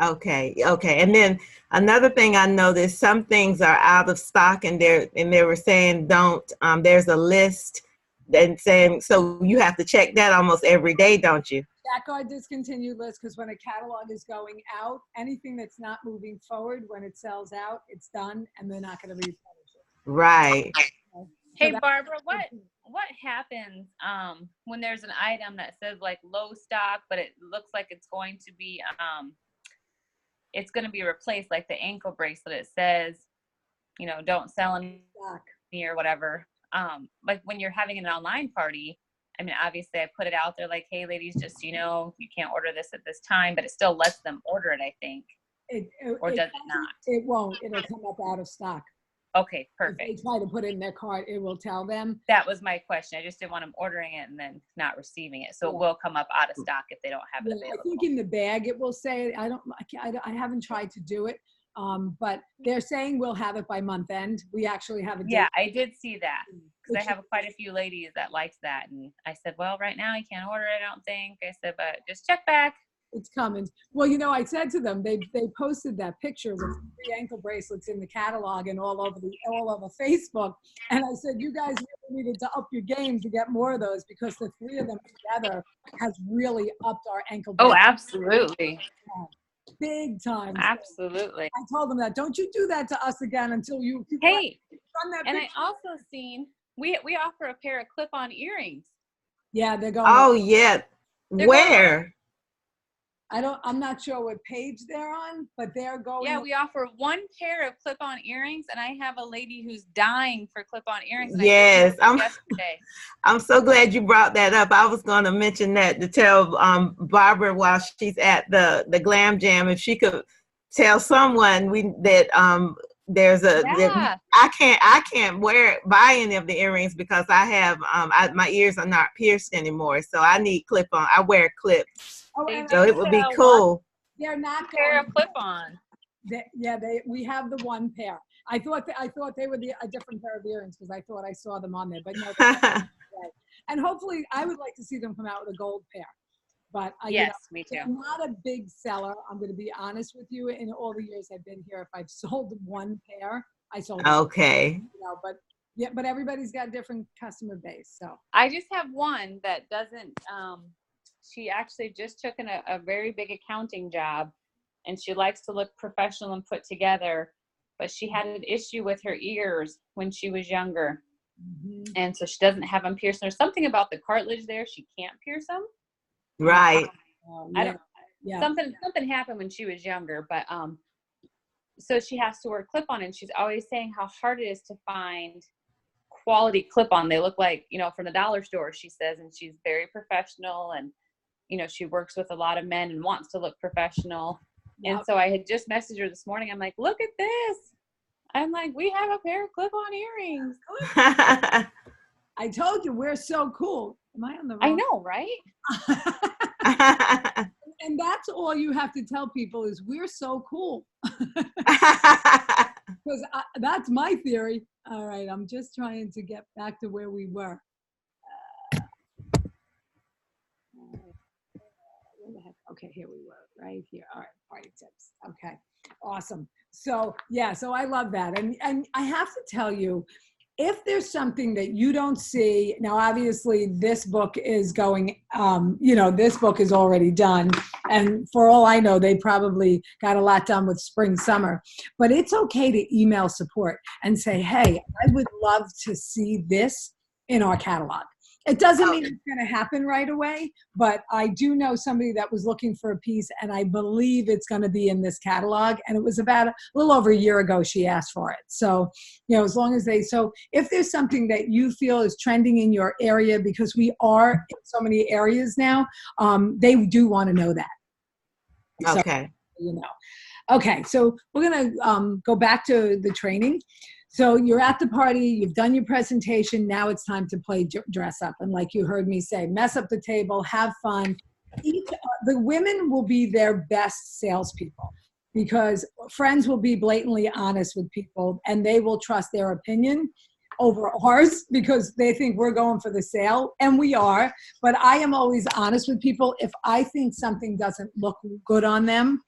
Okay, okay. And then another thing I noticed, some things are out of stock, and they were saying don't. There's a list and saying, so you have to check that almost every day, don't you? Check our discontinued list, because when a catalog is going out, anything that's not moving forward, when it sells out, it's done, and they're not going to replenish it. Right. So Hey, that- Barbara, what happens when there's an item that says like low stock, but it looks like it's going to be replaced, like the ankle bracelet? It says, don't sell any or whatever. Like when you're having an online party, I mean, obviously I put it out there like, hey ladies, just, you can't order this at this time, but it still lets them order it, I think. Or does it not? It won't. It'll come up out of stock. Okay, If perfect. they try to put it in their cart, it will tell them. That was my question. I just didn't want them ordering it and then not receiving it. So it will come up out of stock if they don't have it Yeah, available. I think in the bag it will say, I haven't tried to do it, but they're saying we'll have it by month end. We actually have a date. Yeah, I did see that, because I Which- have quite a few ladies that likes that. And I said, well, right now I can't order it, I don't think. I said, but just check back. It's coming. Well, I said to them, they posted that picture with 3 ankle bracelets in the catalog and all over Facebook. And I said, you guys really needed to up your game to get more of those, because the 3 of them together has really upped our ankle Oh, bracelet absolutely. big time. So Absolutely. I told them that, don't you do that to us again until you Hey, run that and I picture. also seen, we offer a pair of clip-on earrings. Yeah, they're going. Oh, yeah. They're Where? I'm not sure what page they're on, but they're going. Yeah, we offer 1 pair of clip-on earrings, and I have a lady who's dying for clip-on earrings. And Yes, I yesterday. I'm so glad you brought that up. I was going to mention that to tell Barbara while she's at the Glam Jam, if she could tell someone there's a Yeah. I can't buy any of the earrings because I have my ears are not pierced anymore, so I need clip on. I wear clips, Oh, They and so it would be sell cool. they're not Pair going. of clip-on. We have the 1 pair. I thought they were a different pair of earrings, because I thought I saw them on there, but no. they're not right. And hopefully, I would like to see them come out with a gold pair. But Yes, me too. I'm not a big seller. I'm going to be honest with you. In all the years I've been here, if I've sold 1 pair, I sold them. Okay. But everybody's got a different customer base. So I just have one that doesn't, she actually just took a very big accounting job, and she likes to look professional and put together, but she had an issue with her ears when she was younger. And so she doesn't have them pierced. There's something about the cartilage there. She can't pierce them. Right. I don't, yeah. something happened when she was younger, but, so she has to wear clip-on, and she's always saying how hard it is to find quality clip-on. They look like, from the dollar store, she says, and she's very professional, and, she works with a lot of men and wants to look professional. Yep. And so I had just messaged her this morning. I'm like, look at this. I'm like, we have a pair of clip-on earrings. I told you we're so cool. Am I on the wrong? I know, right? And that's all you have to tell people is we're so cool. Because that's my theory. All right, I'm just trying to get back to where we were. Where the heck? Okay, here we were, right here. All right, party tips. Okay, awesome. So yeah, so I love that, and I have to tell you, if there's something that you don't see, now obviously this book is going, this book is already done. And for all I know, they probably got a lot done with spring, summer. But it's okay to email support and say, hey, I would love to see this in our catalog. It doesn't mean it's going to happen right away, but I do know somebody that was looking for a piece, and I believe it's going to be in this catalog. And it was about a little over a year ago she asked for it. So, as long as so if there's something that you feel is trending in your area, because we are in so many areas now, they do want to know that. Okay. So, Okay, so we're going to go back to the training. So you're at the party, you've done your presentation, now it's time to play dress up. And like you heard me say, mess up the table, have fun. The women will be their best salespeople because friends will be blatantly honest with people and they will trust their opinion over ours because they think we're going for the sale, and we are. But I am always honest with people. If I think something doesn't look good on them,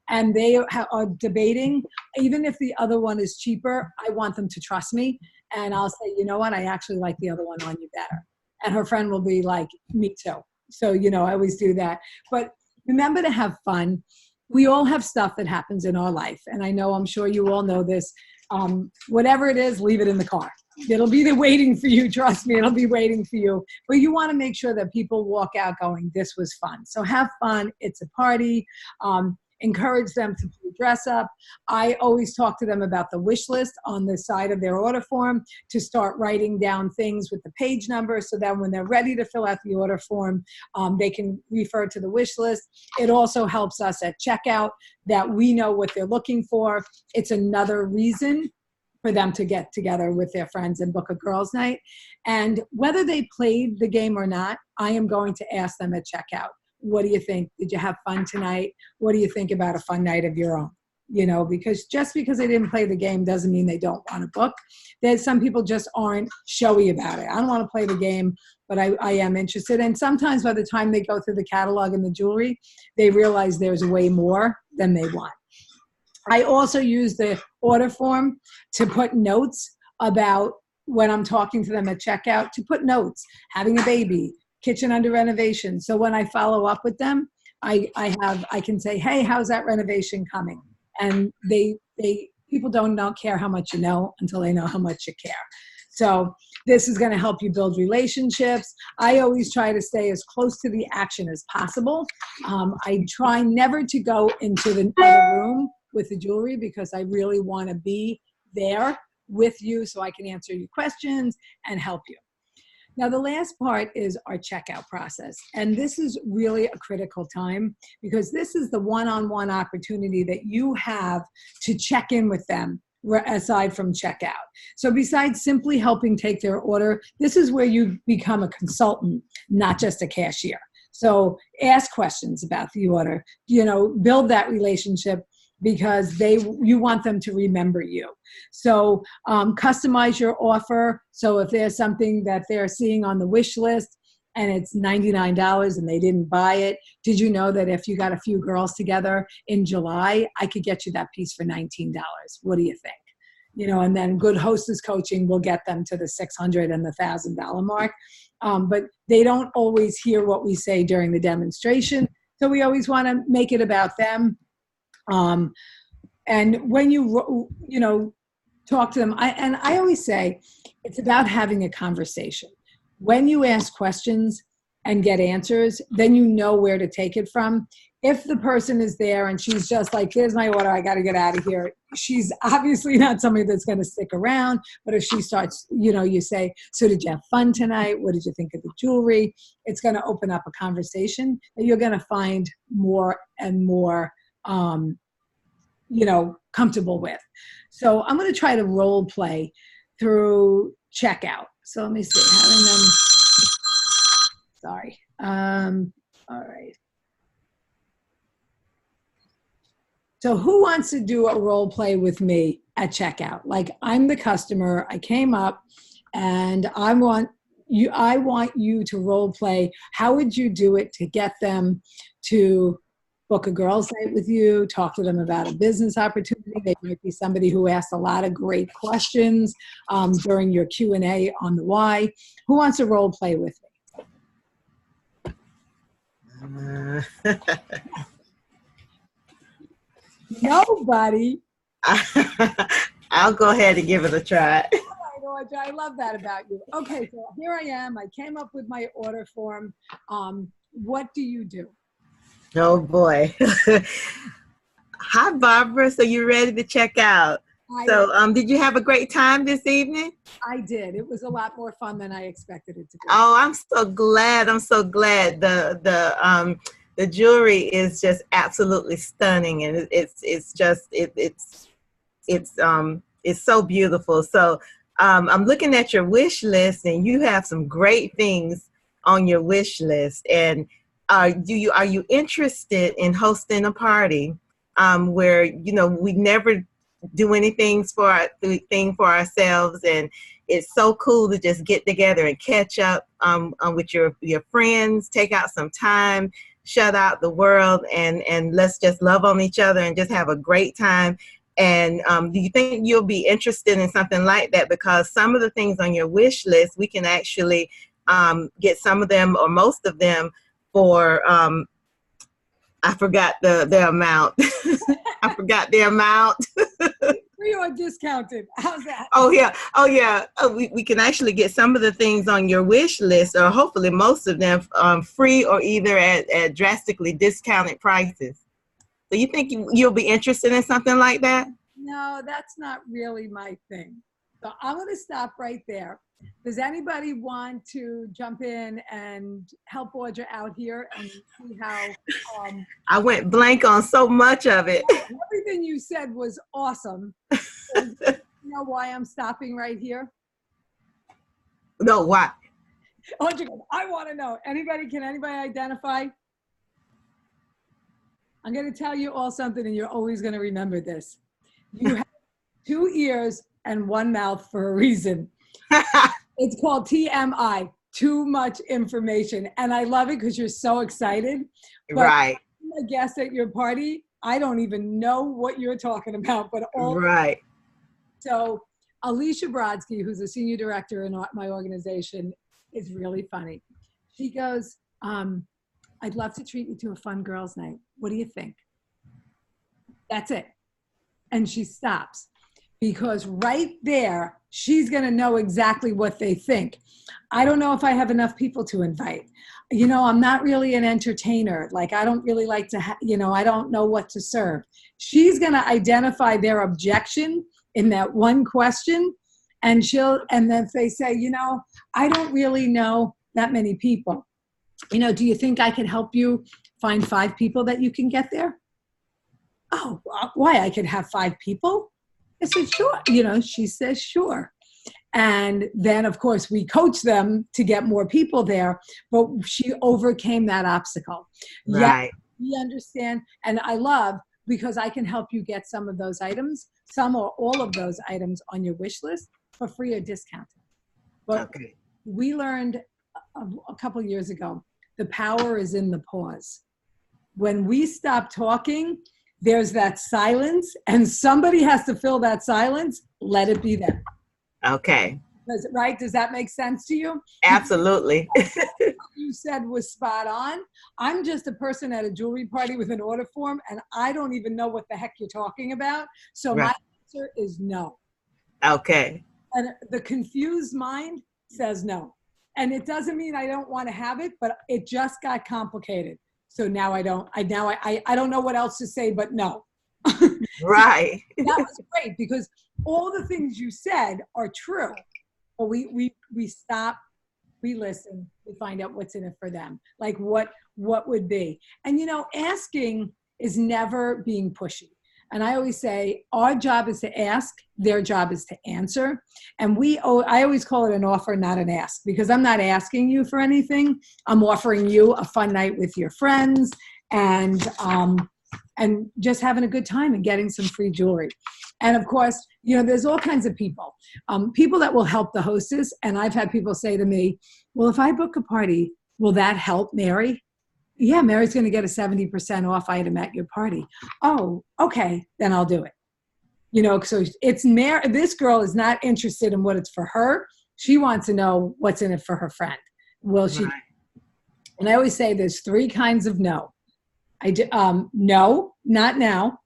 and they are debating, even if the other one is cheaper, I want them to trust me. And I'll say, you know what, I actually like the other one on you better. And her friend will be like, me too. So, I always do that. But remember to have fun. We all have stuff that happens in our life. And I'm sure you all know this. Whatever it is, leave it in the car. It'll be there waiting for you. Trust me, it'll be waiting for you. But you want to make sure that people walk out going, this was fun. So have fun. It's a party. Encourage them to dress up. I always talk to them about the wish list on the side of their order form to start writing down things with the page number so that when they're ready to fill out the order form, they can refer to the wish list. It also helps us at checkout that we know what they're looking for. It's another reason for them to get together with their friends and book a girls' night. And whether they played the game or not, I am going to ask them at checkout. What do you think? Did you have fun tonight? What do you think about a fun night of your own? Because just because they didn't play the game doesn't mean they don't want to book. There's some people just aren't showy about it. I don't want to play the game, but I am interested. And sometimes by the time they go through the catalog and the jewelry, they realize there's way more than they want. I also use the order form to put notes about when I'm talking to them at checkout, to put notes, having a baby, kitchen under renovation. So when I follow up with them, I can say, hey, how's that renovation coming? And people don't care how much you know until they know how much you care. So this is going to help you build relationships. I always try to stay as close to the action as possible. I try never to go into the other room with the jewelry because I really want to be there with you so I can answer your questions and help you. Now, the last part is our checkout process. And this is really a critical time because this is the one-on-one opportunity that you have to check in with them aside from checkout. So besides simply helping take their order, this is where you become a consultant, not just a cashier. So ask questions about the order, build that relationship, because you want them to remember you. So customize your offer. So if there's something that they're seeing on the wish list and it's $99 and they didn't buy it, did you know that if you got a few girls together in July, I could get you that piece for $19? What do you think? And then good hostess coaching will get them to the $600 and the $1,000 mark. But they don't always hear what we say during the demonstration. So we always want to make it about them. And when you talk to them, I always say it's about having a conversation. When you ask questions and get answers, then you know where to take it from. If the person is there and she's just like, here's my order, I got to get out of here, she's obviously not somebody that's going to stick around. But if she starts, you say, so did you have fun tonight? What did you think of the jewelry? It's going to open up a conversation that you're going to find more and more comfortable with. So I'm going to try to role play through checkout. So let me see, all right. So who wants to do a role play with me at checkout? Like I'm the customer, I came up and I want you to role play. How would you do it to get them to book a girls' night with you, talk to them about a business opportunity? They might be somebody who asked a lot of great questions during your Q&A on the why. Who wants to role play with me? Nobody. I'll go ahead and give it a try. All right, Audra, I love that about you. Okay, so here I am. I came up with my order form. What do you do? Oh boy. Hi, Barbara. So you're ready to check out. Did you have a great time this evening? I did. It was a lot more fun than I expected it to be. Oh, I'm so glad. The the jewelry is just absolutely stunning, and it's so beautiful. So I'm looking at your wish list, and you have some great things on your wish list. And are you interested in hosting a party where we never do anything for ourselves, and it's so cool to just get together and catch up with your friends, take out some time, shut out the world, and let's just love on each other and just have a great time. And do you think you'll be interested in something like that? Because some of the things on your wish list, we can actually get some of them or most of them for I forgot the amount. I forgot the amount. Free or discounted? How's that? Oh yeah. We can actually get some of the things on your wish list, or hopefully most of them, free or either at drastically discounted prices. So you think you'll be interested in something like that? No, that's not really my thing. So I'm going to stop right there. Does anybody want to jump in and help Audra out here and see how? I went blank on so much of it. Everything you said was awesome. You know why I'm stopping right here? No, why? Audra, I want to know. Can anybody identify? I'm going to tell you all something, and you're always going to remember this. You have 2 ears and 1 mouth for a reason. It's called TMI, too much information. And I love it because you're so excited. But right. I'm a guest at your party. I don't even know what you're talking about, but all right. So Alicia Brodsky, who's a senior director in my organization, is really funny. She goes, I'd love to treat you to a fun girls' night. What do you think? That's it. And she stops, because right there, she's going to know exactly what they think. I don't know if I have enough people to invite. I'm not really an entertainer. Like, I don't really like to, I don't know what to serve. She's going to identify their objection in that one question. And then if they say, I don't really know that many people. Do you think I can help you find 5 people that you can get there? Oh, why? I could have 5 people? I said, sure. She says, sure. And then, of course, we coach them to get more people there, but she overcame that obstacle. Right. Yeah, we understand. And I love, because I can help you get some of those items, some or all of those items on your wish list for free or discounted. But okay. We learned a couple years ago, the power is in the pause. When we stop talking, there's that silence, and somebody has to fill that silence. Let it be them. Okay. Right? Does that make sense to you? Absolutely. You said was spot on. I'm just a person at a jewelry party with an order form, and I don't even know what the heck you're talking about. So right. My answer is no. Okay. And the confused mind says no. And it doesn't mean I don't want to have it, but it just got complicated. So now I don't know what else to say, but no. Right. That was great, because all the things you said are true. But we stop, we listen, we find out what's in it for them. Like what would be. And asking is never being pushy. And I always say, our job is to ask, their job is to answer. And I always call it an offer, not an ask, because I'm not asking you for anything. I'm offering you a fun night with your friends and just having a good time and getting some free jewelry. And of course, there's all kinds of people. People that will help the hostess. And I've had people say to me, well, if I book a party, will that help Mary? Yeah, Mary's going to get a 70% off item at your party. Oh, okay, then I'll do it. So it's Mary. This girl is not interested in what it's for her. She wants to know what's in it for her friend. Will she? Right. And I always say there's 3 kinds of no. No, not now.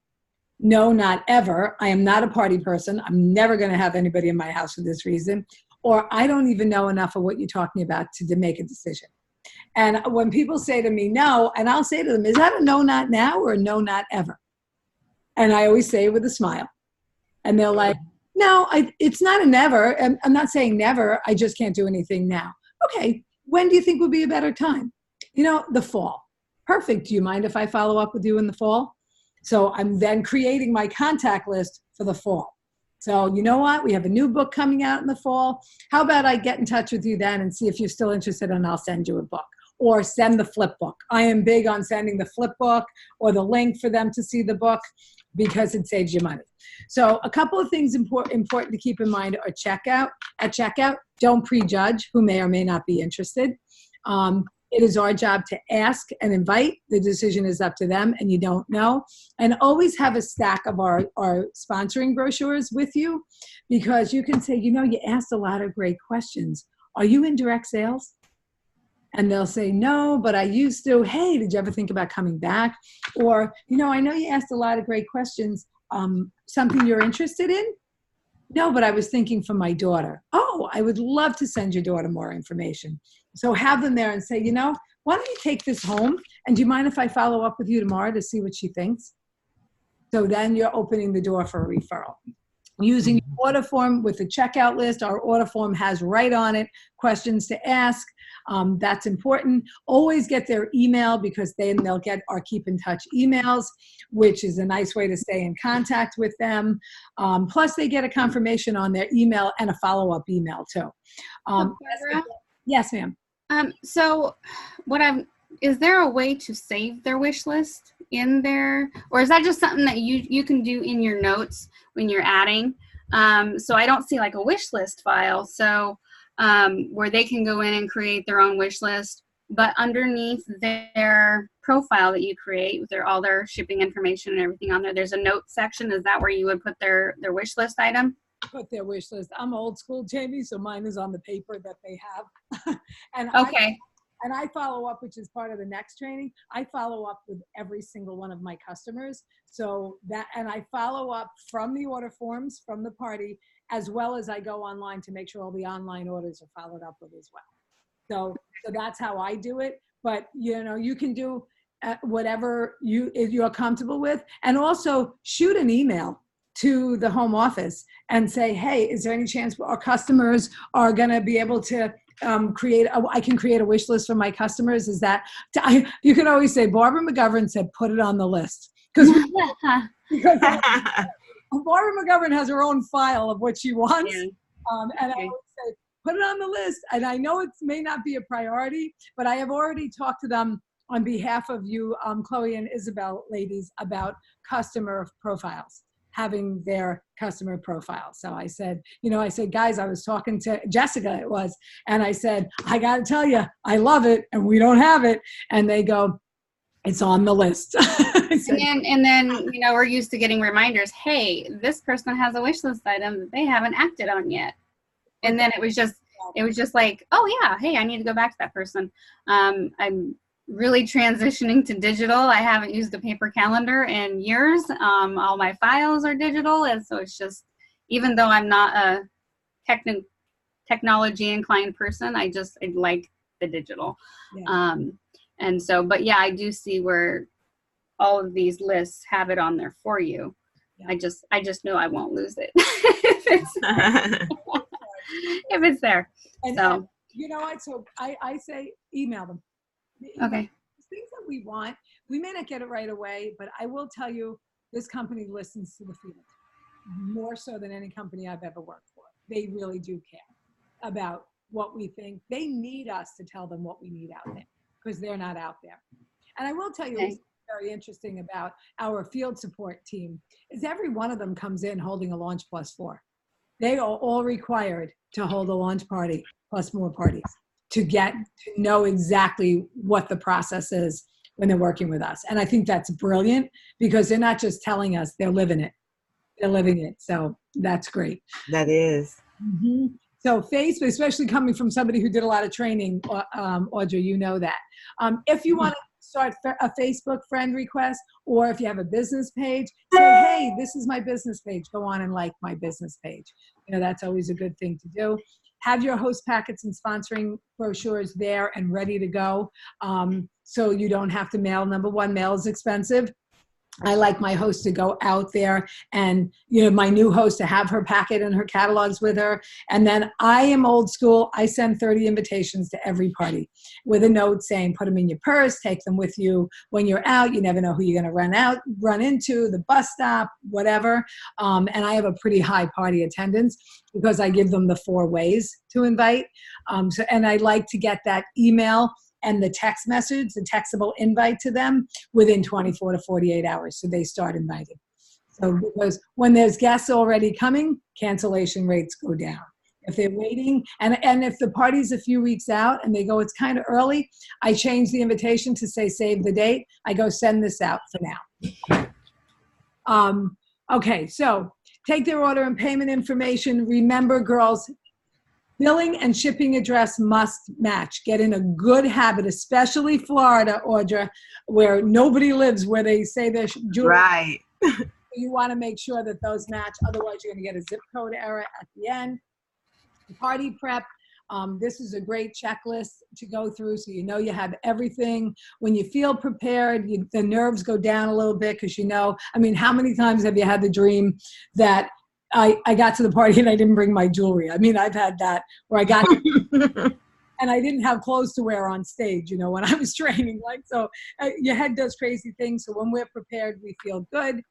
No, not ever. I am not a party person. I'm never going to have anybody in my house for this reason. Or I don't even know enough of what you're talking about to make a decision. And when people say to me, no, and I'll say to them, is that a no, not now, or a no, not ever? And I always say it with a smile. And they're like, no, it's not a never. I'm not saying never. I just can't do anything now. Okay, when do you think would be a better time? The fall. Perfect. Do you mind if I follow up with you in the fall? So I'm then creating my contact list for the fall. So you know what? We have a new book coming out in the fall. How about I get in touch with you then and see if you're still interested, and I'll send you a book. Or send the flip book. I am big on sending the flip book or the link for them to see the book because it saves you money. So a couple of things important to keep in mind are checkout. At checkout, don't prejudge who may or may not be interested. It is our job to ask and invite. The decision is up to them, and you don't know. And always have a stack of our sponsoring brochures with you, because you can say, you know, you asked a lot of great questions. Are you in direct sales? And they'll say, no, but I used to. Hey, did you ever think about coming back? Or, you know, I know you asked a lot of great questions. Something you're interested in? No, but I was thinking for my daughter. Oh, I would love to send your daughter more information. So have them there and say, you know, why don't you take this home? And do you mind if I follow up with you tomorrow to see what she thinks? So then you're opening the door for a referral. Using your order form with the checkout list, our order form has right on it questions to ask. That's important. Always get their email, because then they'll get our keep in touch emails, which is a nice way to stay in contact with them. Plus they get a confirmation on their email and a follow-up email too. Yes, ma'am. So is there a way to save their wish list in there, or is that just something that you can do in your notes when you're adding? So I don't see like a wish list file, so where they can go in and create their own wish list, but underneath their profile that you create with all their shipping information and everything on there, there's a note section. Is that where you would put their wish list item? Put their wish list. I'm old school, Jamie, so mine is on the paper that they have. And okay. I follow up, which is part of the next training. I follow up with every single one of my customers. So that, and I follow up from the order forms from the party, as well as I go online to make sure all the online orders are followed up with as well. So that's how I do it. But you know, you can do whatever you're comfortable with, and also shoot an email to the home office and say, hey, is there any chance our customers are going to be able to I can create a wish list for my customers? Is that, you can always say, Barbara McGovern said, put it on the list. Because Barbara McGovern has her own file of what she wants. Yeah. And I always say, put it on the list. And I know it may not be a priority, but I have already talked to them on behalf of you, Chloe and Isabel, ladies, about customer profiles, having their customer profile. So I said, guys, I was talking to Jessica, it was, and I said, I got to tell you, I love it, and we don't have it. And they go, it's on the list. and then, you know, we're used to getting reminders, hey, this person has a wish list item that they haven't acted on yet. And then it was just like, oh yeah, hey, I need to go back to that person. I'm really transitioning to digital. I haven't used a paper calendar in years. All my files are digital, and so it's just, even though I'm not a technology inclined person, I like the digital. Yeah. And so, but yeah, I do see where all of these lists have it on there for you. Yeah. I just know I won't lose it if it's there. And you know what? So I say email them. Okay. Things that we want, we may not get it right away, but I will tell you, this company listens to the field more so than any company I've ever worked for. They really do care about what we think. They need us to tell them what we need out there, because they're not out there. And I will tell you, what's very interesting about our field support team is every one of them comes in holding a Launch Plus 4. They are all required to hold a launch party plus more parties to get to know exactly what the process is when they're working with us. And I think that's brilliant, because they're not just telling us, they're living it. They're living it. So that's great. That is. Mm-hmm. So Facebook, especially coming from somebody who did a lot of training, Audrey, you know that. If you want to start a Facebook friend request, or if you have a business page, say, hey, this is my business page. Go on and like my business page. You know, that's always a good thing to do. Have your host packets and sponsoring brochures there and ready to go. So you don't have to mail. Number one, mail is expensive. I like my host to go out there and, my new host to have her packet and her catalogs with her. And then I am old school. I send 30 invitations to every party with a note saying, put them in your purse, take them with you when you're out. You never know who you're going to run into, the bus stop, whatever. And I have a pretty high party attendance because I give them the 4 ways to invite. And I like to get that email and the text message, the textable invite to them within 24 to 48 hours. So they start inviting. So because when there's guests already coming, cancellation rates go down. If they're waiting, and if the party's a few weeks out and they go, it's kind of early, I change the invitation to say, save the date. I go, send this out for now. Okay, so take their order and payment information. Remember, girls, billing and shipping address must match. Get in a good habit, especially Florida, Audra, where nobody lives, where they say they're jewelry. Right. You want to make sure that those match. Otherwise, you're going to get a zip code error at the end. Party prep. This is a great checklist to go through so you have everything. When you feel prepared, the nerves go down a little bit because how many times have you had the dream that I got to the party and I didn't bring my jewelry? I mean, I've had that where I got and I didn't have clothes to wear on stage, when I was training. Your head does crazy things. So when we're prepared, we feel good.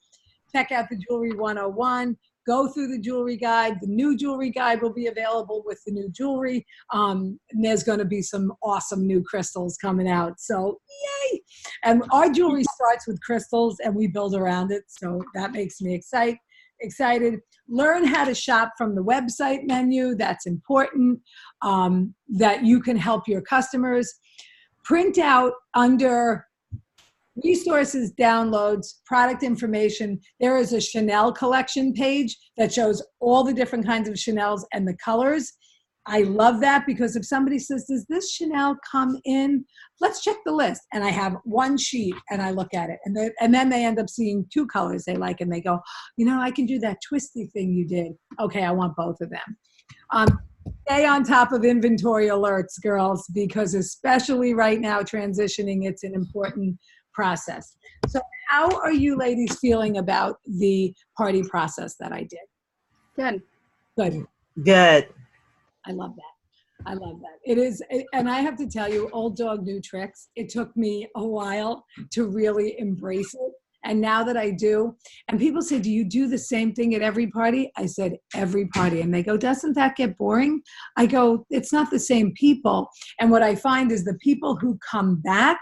Check out the Jewelry 101. Go through the jewelry guide. The new jewelry guide will be available with the new jewelry. And there's going to be some awesome new crystals coming out. So yay! And our jewelry starts with crystals and we build around it. So that makes me excited. Learn how to shop from the website menu. That's important, that you can help your customers. Print out under resources, downloads, product information. There is a Chanel collection page that shows all the different kinds of Chanels and the colors. I love that because if somebody says, does this Chanel come in? Let's check the list. And I have one sheet and I look at it. And then they end up seeing 2 colors they like and they go, I can do that twisty thing you did. Okay, I want both of them. Stay on top of inventory alerts, girls, because especially right now transitioning, it's an important process. So how are you ladies feeling about the party process that I did? Good. I love that. It is, and I have to tell you, old dog, new tricks. It took me a while to really embrace it. And now that I do, and people say, do you do the same thing at every party? I said, every party. And they go, doesn't that get boring? I go, it's not the same people. And what I find is the people who come back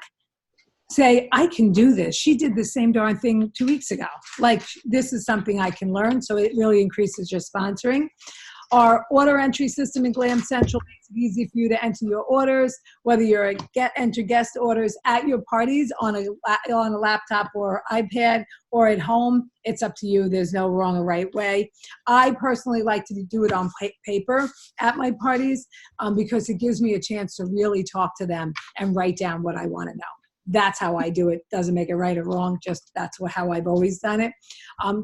say, I can do this. She did the same darn thing 2 weeks ago. This is something I can learn. So it really increases your sponsoring. Our order entry system in Glam Central makes it easy for you to enter your orders, whether you're enter guest orders at your parties on a laptop or iPad or at home. It's up to you. There's no wrong or right way. I personally like to do it on paper at my parties because it gives me a chance to really talk to them and write down what I want to know. That's how I do it. Doesn't make it right or wrong. Just that's how I've always done it.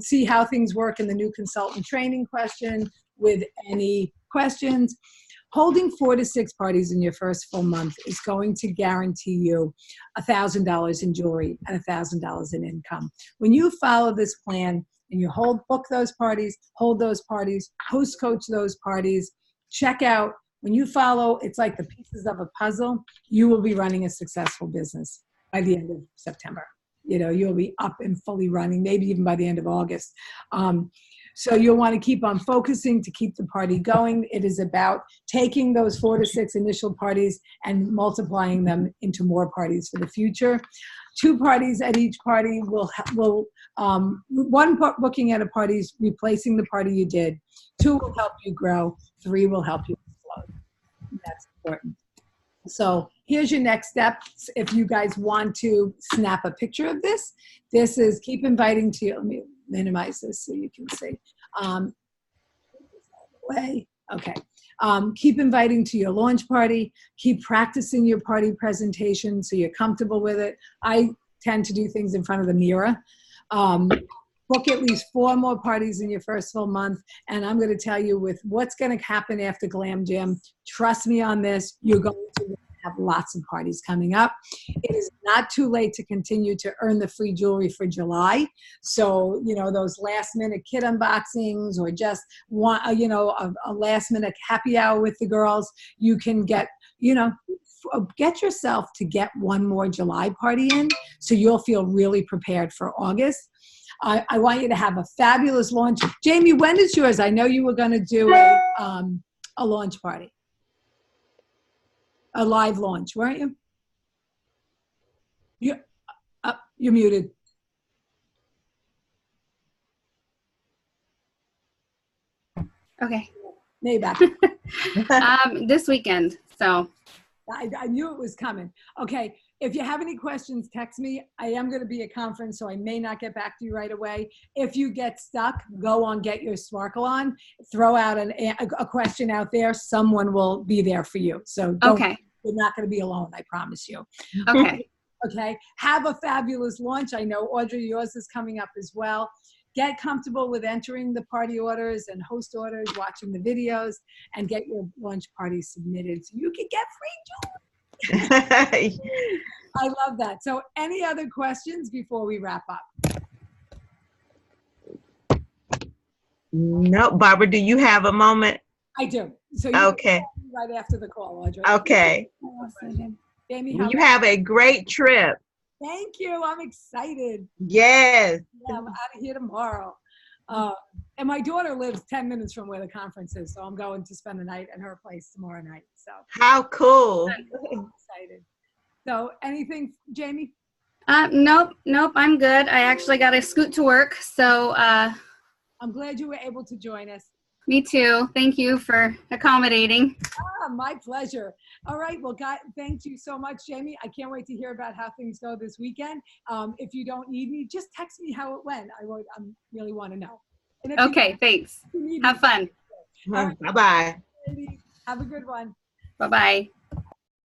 See how things work in the new consultant training question with any questions. Holding 4 to 6 parties in your first full month is going to guarantee you $1,000 in jewelry and $1,000 in income. When you follow this plan and you book those parties, hold those parties, host coach those parties, check out, when you follow, it's like the pieces of a puzzle, you will be running a successful business by the end of September. You'll be up and fully running, maybe even by the end of August. So you'll want to keep on focusing to keep the party going. It is about taking those 4 to 6 initial parties and multiplying them into more parties for the future. 2 parties at each party one booking at a party is replacing the party you did. 2 will help you grow. 3 will help you explode. That's important. So here's your next step. If you guys want to snap a picture of this, this is keep inviting to you. Let me minimize this so you can see. Okay. Keep inviting to your launch party. Keep practicing your party presentation so you're comfortable with it. I tend to do things in front of the mirror. Book at least 4 more parties in your first full month. And I'm going to tell you with what's going to happen after Glam Jam, trust me on this, you're going to have lots of parties coming up. It is not too late to continue to earn the free jewelry for July. So, those last minute kit unboxings or just want, a last minute happy hour with the girls, you can get yourself to get one more July party in, so you'll feel really prepared for August. I want you to have a fabulous launch. Jamie, when is yours? I know you were going to do a launch party, a live launch, weren't you? You're muted. Okay. Maybe. This weekend. So I knew it was coming. Okay. If you have any questions, text me. I am going to be at conference, so I may not get back to you right away. If you get stuck, go on Get Your Sparkle On. Throw out a question out there. Someone will be there for you. So okay. You're not going to be alone, I promise you. Okay. Okay. Have a fabulous launch. I know, Audrey, yours is coming up as well. Get comfortable with entering the party orders and host orders, watching the videos, and get your launch party submitted so you can get free jewelry. I love that. So any other questions before we wrap up? No, Barbara, do you have a moment? I do. So okay. Right after the call, Audrey. Okay. Jamie, you have a great trip. Thank you. I'm excited. Yes. Yeah, I'm out of here tomorrow. And my daughter lives 10 minutes from where the conference is, so I'm going to spend the night at her place tomorrow night. So how cool. I'm excited. So anything, Jamie? Nope. I'm good. I actually got to scoot to work. So I'm glad you were able to join us. Me too. Thank you for accommodating. My pleasure. All right. Well, thank you so much, Jamie. I can't wait to hear about how things go this weekend. If you don't need me, just text me how it went. I really want to know. Okay. Thanks. Have fun. Bye-bye. Have a good one. Bye-bye.